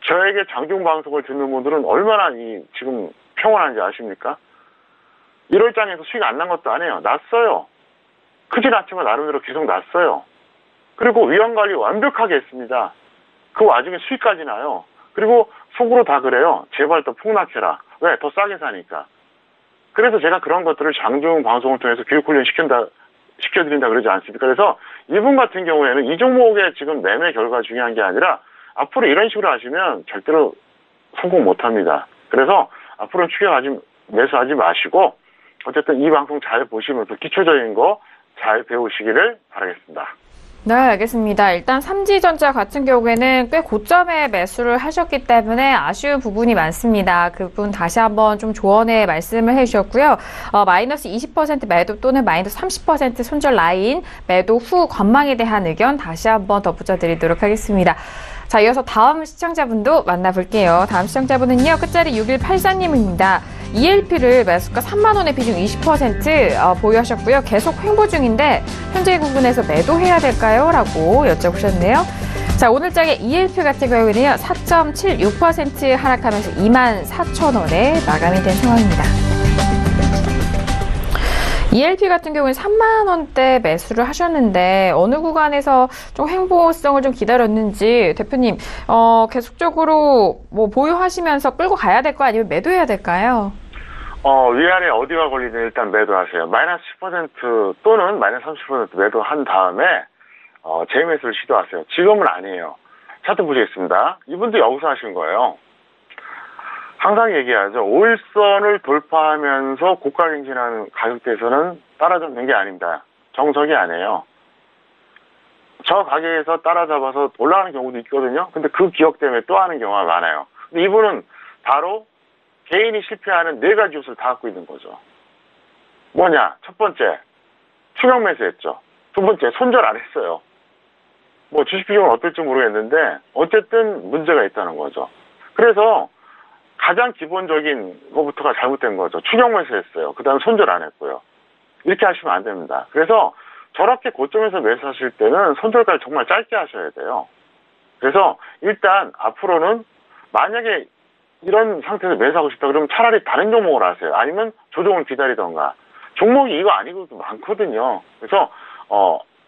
저에게 장중 방송을 듣는 분들은 얼마나 지금 평온한지 아십니까? 1월장에서 수익 안 난 것도 아니에요. 났어요. 크진 않지만 나름대로 계속 났어요. 그리고 위험관리 완벽하게 했습니다. 그 와중에 수익까지 나요. 그리고 속으로 다 그래요. 제발 더 폭락해라. 왜? 더 싸게 사니까. 그래서 제가 그런 것들을 장중 방송을 통해서 교육훈련 시켜드린다 그러지 않습니까? 그래서 이분 같은 경우에는 이 종목의 지금 매매 결과가 중요한 게 아니라 앞으로 이런 식으로 하시면 절대로 성공 못합니다. 그래서 앞으로는 매수하지 마시고 어쨌든 이 방송 잘 보시면서 기초적인 거 잘 배우시기를 바라겠습니다. 네, 알겠습니다. 일단 삼지전자 같은 경우에는 꽤 고점에 매수를 하셨기 때문에 아쉬운 부분이 많습니다. 그 부분 다시 한번 좀 조언의 말씀을 해주셨고요. 마이너스 20% 매도 또는 마이너스 30% 손절 라인 매도 후 전망에 대한 의견 다시 한번 덧붙여 드리도록 하겠습니다. 자, 이어서 다음 시청자분도 만나볼게요. 다음 시청자분은요, 끝자리 6184님입니다. ELP를 매수가 3만원의 비중 20% 보유하셨고요. 계속 횡보 중인데 현재 부분에서 매도해야 될까요? 라고 여쭤보셨네요. 자, 오늘장에 ELP 같은 경우에는요, 4.76% 하락하면서 24,000원에 마감이 된 상황입니다. ELP 같은 경우는 3만원대 매수를 하셨는데 어느 구간에서 좀 횡보성을 좀 기다렸는지 대표님 계속적으로 뭐 보유하시면서 끌고 가야 될까요? 아니면 매도해야 될까요? 위아래 어디가 걸리든 일단 매도하세요. 마이너스 10% 또는 마이너스 30% 매도한 다음에 재매수를 시도하세요. 지금은 아니에요. 차트 보시겠습니다. 이분도 여기서 하신 거예요. 항상 얘기하죠. 5일선을 돌파하면서 고가 갱신하는 가격대에서는 따라잡는 게 아닙니다. 정석이 아니에요. 저 가격에서 따라잡아서 올라가는 경우도 있거든요. 근데 그 기억 때문에 또 하는 경우가 많아요. 근데 이분은 바로 개인이 실패하는 4가지 요소를 다 갖고 있는 거죠. 뭐냐? 첫 번째, 추격 매수했죠. 두 번째, 손절 안 했어요. 뭐 주식 비중은 어떨지 모르겠는데 어쨌든 문제가 있다는 거죠. 그래서 가장 기본적인 것부터가 잘못된 거죠. 추격 매수했어요. 그 다음에 손절 안 했고요. 이렇게 하시면 안 됩니다. 그래서 저렇게 고점에서 매수하실 때는 손절까지 정말 짧게 하셔야 돼요. 그래서 일단 앞으로는 만약에 이런 상태에서 매수하고 싶다 그러면 차라리 다른 종목을 하세요. 아니면 조정을 기다리던가. 종목이 이거 아니고도 많거든요. 그래서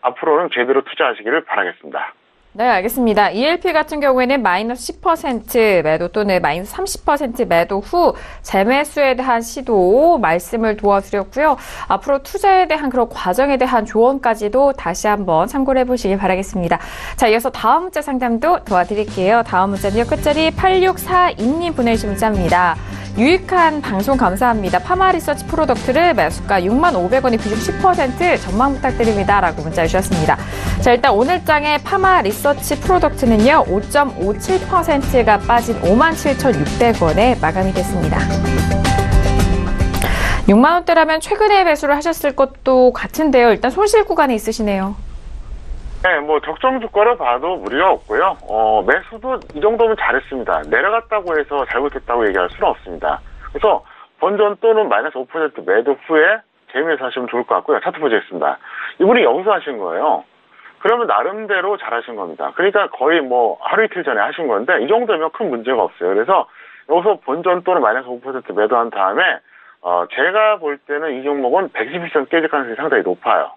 앞으로는 제대로 투자하시기를 바라겠습니다. 네, 알겠습니다. ELP 같은 경우에는 마이너스 10% 매도 또는 마이너스 30% 매도 후 재매수에 대한 시도 말씀을 도와드렸고요. 앞으로 투자에 대한 그런 과정에 대한 조언까지도 다시 한번 참고를 해보시길 바라겠습니다. 자, 이어서 다음 문자 상담도 도와드릴게요. 다음 문자는요, 끝자리 8642님 보내주신 문자입니다. 유익한 방송 감사합니다. 파마 리서치 프로덕트를 매수가 65,000원에 비중 10% 전망 부탁드립니다. 라고 문자 주셨습니다. 자, 일단 오늘장의 파마 리서치 프로덕트는요, 5.57%가 빠진 57,600원에 마감이 됐습니다. 6만원대라면 최근에 매수를 하셨을 것도 같은데요. 일단 손실 구간이 있으시네요. 네, 뭐 적정 주가를 봐도 무리가 없고요. 매수도 이 정도면 잘했습니다. 내려갔다고 해서 잘못했다고 얘기할 수는 없습니다. 그래서 본전 또는 마이너스 5% 매도 후에 재매수 하시면 좋을 것 같고요. 차트 보시겠습니다. 이분이 여기서 하신 거예요. 그러면 나름대로 잘하신 겁니다. 그러니까 거의 뭐 하루 이틀 전에 하신 건데 이 정도면 큰 문제가 없어요. 그래서 여기서 본전 또는 마이너스 5% 매도한 다음에 제가 볼 때는 이 종목은 120선 깨질 가능성이 상당히 높아요.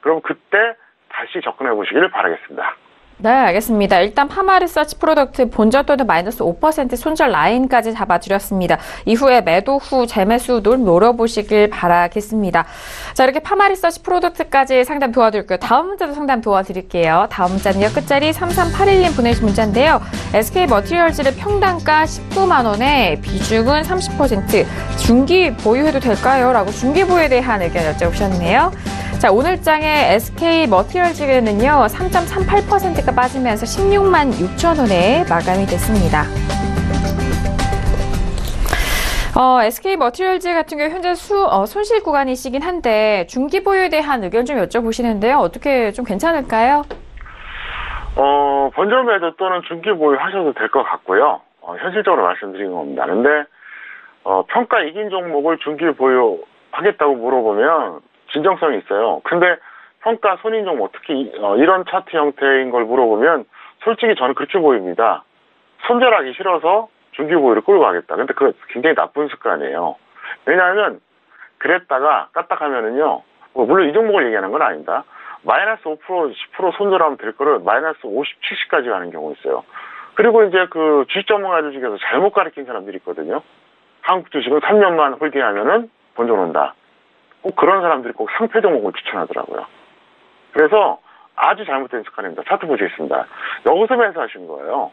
그럼 그때 다시 접근해 보시기를 바라겠습니다. 네, 알겠습니다. 일단 파마 리서치 프로덕트 본전 또는 마이너스 5% 손절 라인까지 잡아드렸습니다. 이후에 매도 후 재매수 노려보시길 바라겠습니다. 자, 이렇게 파마 리서치 프로덕트까지 상담 도와드릴게요. 다음 문자도 상담 도와드릴게요. 다음 문자는요, 끝자리 3381님 보내주신 문자인데요. SK 머티리얼즈를 평단가 19만원에 비중은 30% 중기 보유해도 될까요? 라고 중기 보유에 대한 의견 여쭤보셨네요. 자, 오늘장의 SK 머티리얼즈는요, 3.38%가 빠지면서 16만 6천원에 마감이 됐습니다. SK 머티리얼즈 같은 경우 현재 손실 구간이시긴 한데 중기 보유에 대한 의견 좀 여쭤보시는데요. 어떻게 좀 괜찮을까요? 본전 매도 또는 중기 보유 하셔도 될 것 같고요. 현실적으로 말씀드린 겁니다. 근데 평가 이긴 종목을 중기 보유 하겠다고 물어보면 진정성이 있어요. 근데 평가 손인 종목, 특히 이런 차트 형태인 걸 물어보면 솔직히 저는 그렇게 보입니다. 손절하기 싫어서 중기 보유를 끌고 가겠다. 근데 그거 굉장히 나쁜 습관이에요. 왜냐하면 그랬다가 까딱하면은요, 물론 이 종목을 얘기하는 건 아닙니다. 마이너스 5%, 10% 손절하면 될 거를 마이너스 50, 70까지 가는 경우 있어요. 그리고 이제 그 주식 전문가들 중에서 잘못 가르친 사람들이 있거든요. 한국 주식은 3년만 홀딩하면은 본전 온다. 꼭 그런 사람들이 꼭 상패 종목을 추천하더라고요. 그래서 아주 잘못된 습관입니다. 차트 보시겠습니다. 여기서 매수하신 거예요.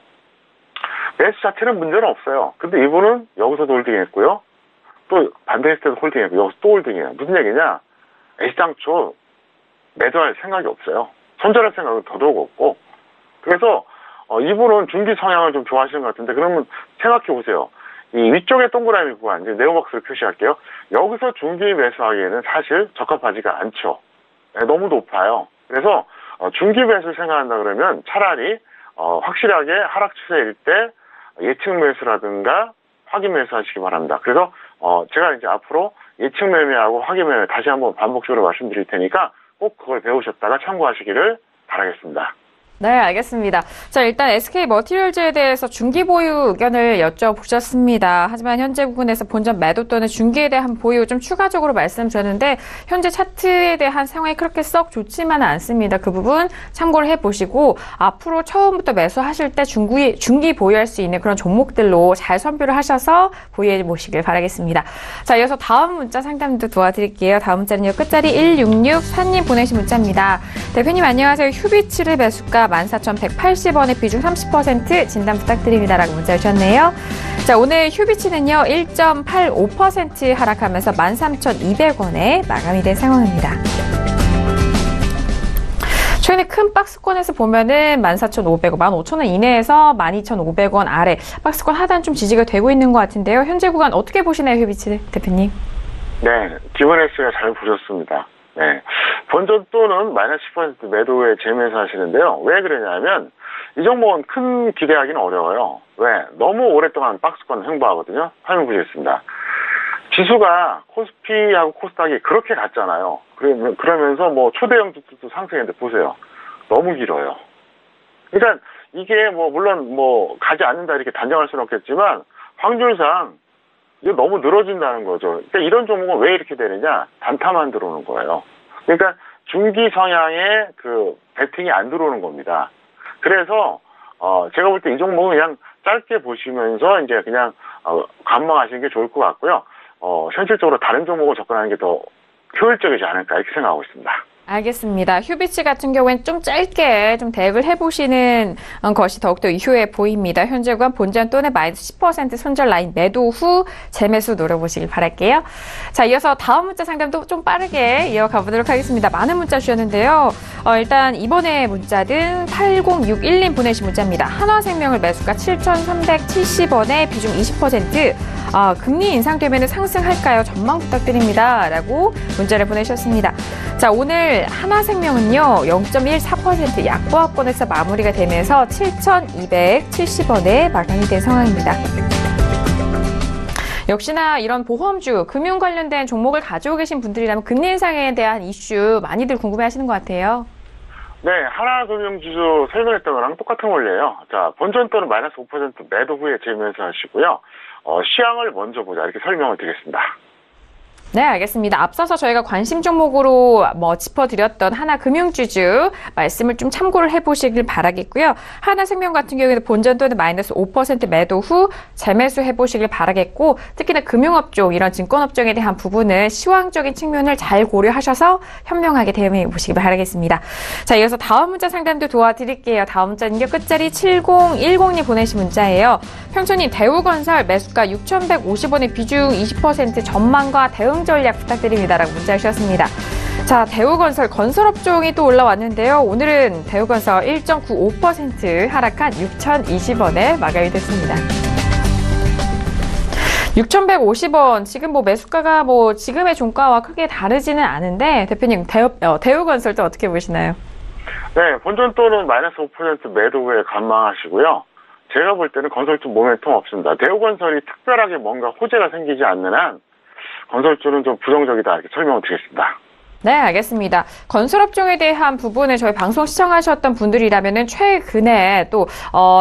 매수 자체는 문제는 없어요. 근데 이분은 여기서도 홀딩했고요. 또 반대했을 때도 홀딩했고 여기서 또 홀딩해요. 무슨 얘기냐? 애시당초 매도할 생각이 없어요. 손절할 생각은 더더욱 없고. 그래서 이분은 중기 성향을 좀 좋아하시는 것 같은데 그러면 생각해 보세요. 이 위쪽에 동그라미 구간, 이제 네오박스를 표시할게요. 여기서 중기 매수하기에는 사실 적합하지가 않죠. 네, 너무 높아요. 그래서 중기 매수를 생각한다 그러면 차라리 확실하게 하락 추세일 때 예측 매수라든가 확인 매수하시기 바랍니다. 그래서 제가 이제 앞으로 예측 매매하고 확인 매매 다시 한번 반복적으로 말씀드릴 테니까 꼭 그걸 배우셨다가 참고하시기를 바라겠습니다. 네, 알겠습니다. 자, 일단 SK 머티리얼즈에 대해서 중기 보유 의견을 여쭤보셨습니다. 하지만 현재 부분에서 본전 매도 또는 중기에 대한 보유 좀 추가적으로 말씀드렸는데 현재 차트에 대한 상황이 그렇게 썩 좋지만은 않습니다. 그 부분 참고를 해보시고 앞으로 처음부터 매수하실 때 중기 보유할 수 있는 그런 종목들로 잘 선별을 하셔서 보유해 보시길 바라겠습니다. 자, 이어서 다음 문자 상담도 도와드릴게요. 다음 문자는요. 끝자리 1664님 보내신 문자입니다. 대표님 안녕하세요. 휴비치를 매수가 14,180원에 비중 30% 진단 부탁드립니다라고 문자 주셨네요. 자, 오늘 휴비치는요 1.85% 하락하면서 13,200원에 마감이 된 상황입니다. 최근에 큰 박스권에서 보면은 14,500원, 15,000원 이내에서 12,500원 아래 박스권 하단 좀 지지가 되고 있는 것 같은데요. 현재 구간 어떻게 보시나요, 휴비치 대표님? 네, 기본 X가 잘 보셨습니다. 네. 본전 또는 마이너스 10% 매도에 재매수 하시는데요. 왜 그러냐면, 이 종목은 큰 기대하기는 어려워요. 왜? 너무 오랫동안 박스권 횡보하거든요. 화면 보시겠습니다. 지수가 코스피하고 코스닥이 그렇게 갔잖아요. 그러면서 뭐 초대형 지수도 상승했는데 보세요. 너무 길어요. 그러니까 이게 물론 가지 않는다 이렇게 단정할 수는 없겠지만, 확률상 이게 너무 늘어진다는 거죠. 그러니까 이런 종목은 왜 이렇게 되느냐? 단타만 들어오는 거예요. 그러니까 중기 성향의 그 베팅이 안 들어오는 겁니다. 그래서 제가 볼 때 이 종목은 그냥 짧게 보시면서 이제 그냥 관망하시는 게 좋을 것 같고요. 현실적으로 다른 종목을 접근하는 게 더 효율적이지 않을까 이렇게 생각하고 있습니다. 알겠습니다. 휴비치 같은 경우에는 좀 짧게 좀 대응을 해보시는 것이 더욱더 유효해 보입니다. 현재 구간 본전 또는 마이너스 10% 손절 라인 매도 후 재매수 노려보시길 바랄게요. 자, 이어서 다음 문자 상담도 좀 빠르게 이어가 보도록 하겠습니다. 많은 문자 주셨는데요. 일단 이번에 문자는 8061님 보내신 문자입니다. 한화생명을 매수가 7,370원에 비중 20%. 금리 인상되면 상승할까요? 전망 부탁드립니다. 라고 문자를 보내셨습니다. 자, 오늘 하나생명은요 0.14% 약보합권에서 마무리가 되면서 7,270원에 마감이 된 상황입니다. 역시나 이런 보험주, 금융 관련된 종목을 가지고 계신 분들이라면 금리 인상에 대한 이슈 많이들 궁금해하시는 것 같아요. 네, 하나금융지수 설명했던 거랑 똑같은 원리예요. 자, 본전 또는 마이너스 5% 매도 후에 재매수 하시고요. 시황을 먼저 보자 이렇게 설명을 드리겠습니다. 네, 알겠습니다. 앞서서 저희가 관심 종목으로 짚어드렸던 하나금융주주 말씀을 좀 참고를 해보시길 바라겠고요. 하나생명 같은 경우에는 본전 또는 마이너스 5% 매도 후 재매수 해보시길 바라겠고, 특히나 금융업종, 이런 증권업종에 대한 부분은 시황적인 측면을 잘 고려하셔서 현명하게 대응해 보시길 바라겠습니다. 자, 이어서 다음 문자 상담도 도와드릴게요. 다음 문자는요, 끝자리 7010님 보내신 문자예요. 평촌님, 대우건설 매수가 6,150원의 비중 20% 전망과 대응 전략 부탁드립니다라고 문자 주셨습니다. 자, 대우건설 건설업종이 또 올라왔는데요. 오늘은 대우건설 1.95% 하락한 6,020원에 마감이 됐습니다. 6,150원, 지금 매수가가 지금의 종가와 크게 다르지는 않은데, 대표님, 대우건설도 어떻게 보시나요? 네, 본전 또는 마이너스 5% 매도 후에 관망하시고요. 제가 볼 때는 건설주 모멘텀 없습니다. 대우건설이 특별하게 뭔가 호재가 생기지 않는 한 건설주는 좀 부정적이다 이렇게 설명을 드리겠습니다. 네, 알겠습니다. 건설업종에 대한 부분을 저희 방송 시청하셨던 분들이라면은 최근에 또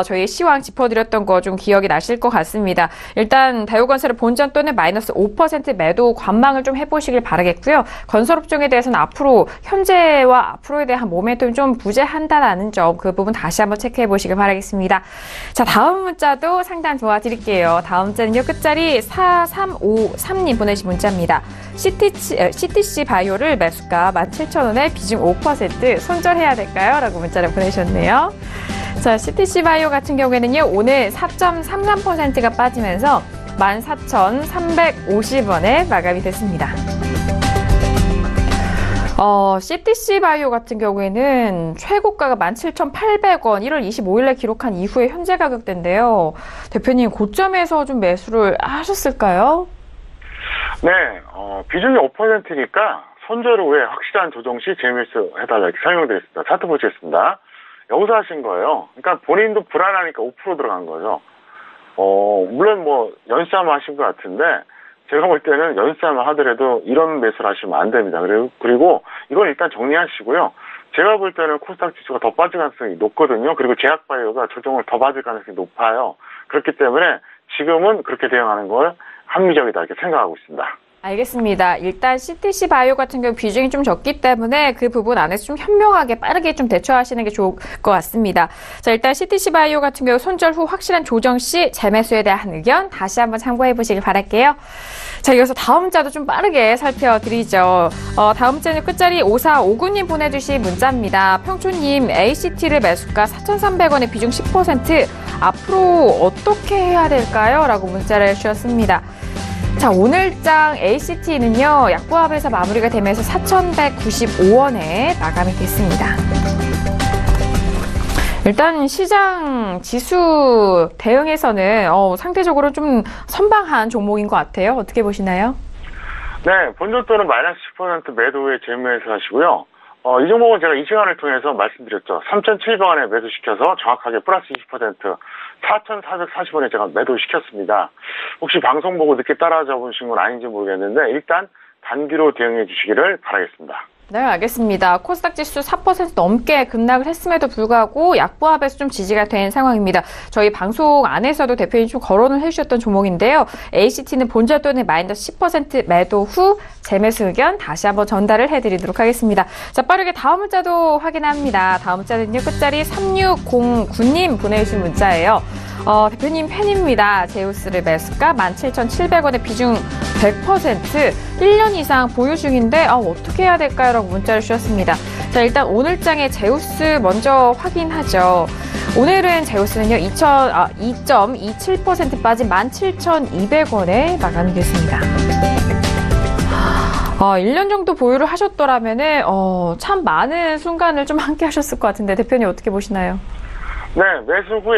저희 시황 짚어드렸던 거 좀 기억이 나실 것 같습니다. 일단 다효건설의 본전 또는 마이너스 5% 매도 관망을 좀 해보시길 바라겠고요. 건설업종에 대해서는 앞으로 현재와 앞으로에 대한 모멘텀이 좀 부재한다라는 점, 그 부분 다시 한번 체크해 보시길 바라겠습니다. 자, 다음 문자도 상담 도와드릴게요. 다음 문자는요, 끝자리 4353님 보내신 문자입니다. CTC 바이오를 매수가 17,000원에 비중 5% 손절해야 될까요? 라고 문자를 보내셨네요. 자, CTC 바이오 같은 경우에는요, 오늘 4.33%가 빠지면서 14,350원에 마감이 됐습니다. CTC 바이오 같은 경우에는 최고가가 17,800원, 1월 25일에 기록한 이후에 현재 가격대인데요. 대표님, 고점에서 좀 매수를 하셨을까요? 네, 비중이 5%니까 손절 후에 확실한 조정 시 재매수 해달라 이렇게 설명드렸습니다. 차트 보시겠습니다. 여기서 하신 거예요. 그러니까 본인도 불안하니까 5% 들어간 거죠. 물론 뭐 연싸움 하신 것 같은데 제가 볼 때는 연싸움 하더라도 이런 매수를 하시면 안 됩니다. 그리고 이건 일단 정리하시고요. 제가 볼 때는 코스닥 지수가 더 빠질 가능성이 높거든요. 그리고 제약바이오가 조정을 더 받을 가능성이 높아요. 그렇기 때문에 지금은 그렇게 대응하는 걸 합리적이다 이렇게 생각하고 있습니다. 알겠습니다. 일단 CTC 바이오 같은 경우 비중이 좀 적기 때문에 그 부분 안에서 좀 현명하게 빠르게 좀 대처하시는 게 좋을 것 같습니다. 자, 일단 CTC 바이오 같은 경우 손절 후 확실한 조정 시 재매수에 대한 의견 다시 한번 참고해 보시길 바랄게요. 자, 이어서 다음 문자도 좀 빠르게 살펴드리죠. 다음 문자는 끝자리 5459님 보내주신 문자입니다. 평촌님, ACT를 매수가 4,300원에 비중 10% 앞으로 어떻게 해야 될까요? 라고 문자를 주셨습니다. 자, 오늘장 ACT는요, 약보합에서 마무리가 되면서 4,195원에 마감이 됐습니다. 일단 시장 지수 대응에서는 상대적으로 좀 선방한 종목인 것 같아요. 어떻게 보시나요? 네, 본전 또는 마이너스 10% 매도 후에 재매수 하시고요. 이 종목은 제가 이 시간을 통해서 말씀드렸죠. 3,700원에 매도시켜서 정확하게 플러스 20%, 4,440원에 제가 매도시켰습니다. 혹시 방송 보고 늦게 따라잡으신 건 아닌지 모르겠는데 일단 단기로 대응해 주시기를 바라겠습니다. 네, 알겠습니다. 코스닥 지수 4% 넘게 급락을 했음에도 불구하고 약보합에서 좀 지지가 된 상황입니다. 저희 방송 안에서도 대표님 좀 거론을 해주셨던 종목인데요. ACT는 본전 또는 마이너스 10% 매도 후 재매수 의견 다시 한번 전달을 해드리도록 하겠습니다. 자, 빠르게 다음 문자도 확인합니다. 다음 문자는요, 끝자리 3609님 보내주신 문자예요. 대표님 팬입니다. 제우스를 매수가 17,700원에 비중 100%, 1년 이상 보유 중인데 어떻게 해야 될까요? 라고 문자를 주셨습니다. 자, 일단 오늘장의 제우스 먼저 확인하죠. 오늘은 제우스는요, 2.27% 빠진 17,200원에 마감이 됐습니다. 1년 정도 보유를 하셨더라면은 참 많은 순간을 좀 함께 하셨을 것 같은데 대표님 어떻게 보시나요? 네, 매수 후에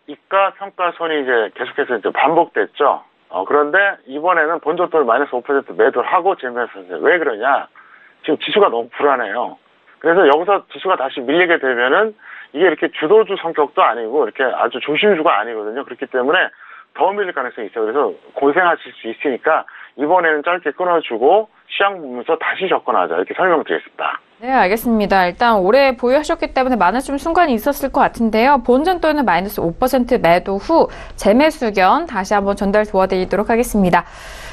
이가 평가손이 이제 계속해서 이제 반복됐죠. 그런데 이번에는 본전 또는 마이너스 5% 매도를 하고 재매수했어요. 왜 그러냐? 지금 지수가 너무 불안해요. 그래서 여기서 지수가 다시 밀리게 되면은 이게 이렇게 주도주 성격도 아니고 이렇게 아주 조심주가 아니거든요. 그렇기 때문에 더 밀릴 가능성이 있어요. 그래서 고생하실 수 있으니까 이번에는 짧게 끊어주고 시장 보면서 다시 접근하자 이렇게 설명드리겠습니다. 네, 알겠습니다. 일단 올해 보유하셨기 때문에 많은 좀 순간이 있었을 것 같은데요. 본전 또는 마이너스 5% 매도 후 재매수 의견 다시 한번 전달 도와드리도록 하겠습니다.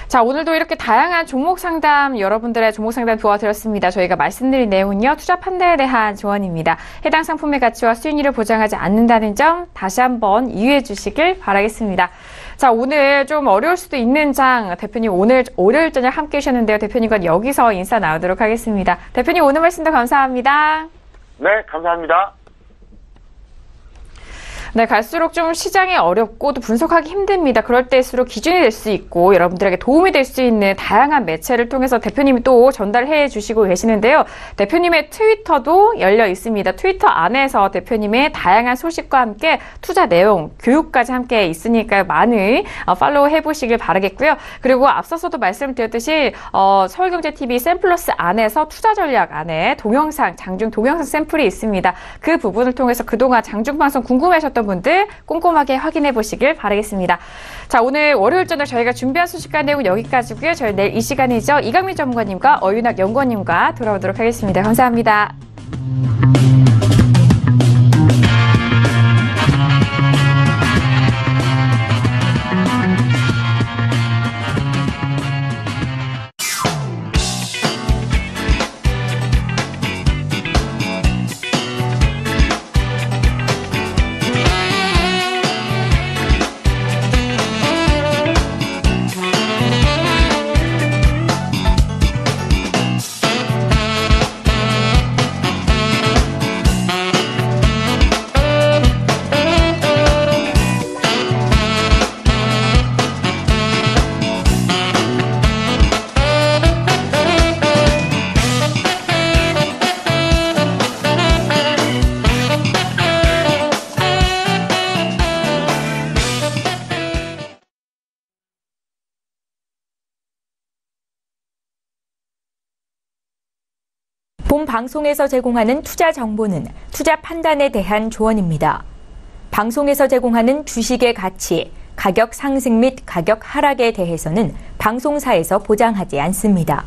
자, 오늘도 이렇게 다양한 종목 상담, 여러분들의 종목 상담 도와드렸습니다. 저희가 말씀드린 내용은요, 투자 판단에 대한 조언입니다. 해당 상품의 가치와 수익률을 보장하지 않는다는 점 다시 한번 이해해 주시길 바라겠습니다. 자, 오늘 좀 어려울 수도 있는 장, 대표님 오늘 월요일 저녁 함께 하셨는데요. 대표님과 여기서 인사 나누도록 하겠습니다. 대표님 오늘 말씀도 감사합니다. 네, 감사합니다. 네, 갈수록 좀 시장이 어렵고 또 분석하기 힘듭니다. 그럴 때일수록 기준이 될 수 있고 여러분들에게 도움이 될 수 있는 다양한 매체를 통해서 대표님이 또 전달해 주시고 계시는데요. 대표님의 트위터도 열려 있습니다. 트위터 안에서 대표님의 다양한 소식과 함께 투자 내용, 교육까지 함께 있으니까요. 많이 팔로우 해보시길 바라겠고요. 그리고 앞서서도 말씀드렸듯이 서울경제TV 샘플러스 안에서 투자 전략 안에 동영상, 장중 동영상 샘플이 있습니다. 그 부분을 통해서 그동안 장중 방송 궁금해하셨던 분들 꼼꼼하게 확인해 보시길 바라겠습니다. 자, 오늘 월요일 저녁 저희가 준비한 소식과 내용은 여기까지고요. 저희 내일 이 시간이죠. 이강민 전문가님과 어윤학 연구원님과 돌아오도록 하겠습니다. 감사합니다. 본 방송에서 제공하는 투자 정보는 투자 판단에 대한 조언입니다. 방송에서 제공하는 주식의 가치, 가격 상승 및 가격 하락에 대해서는 방송사에서 보장하지 않습니다.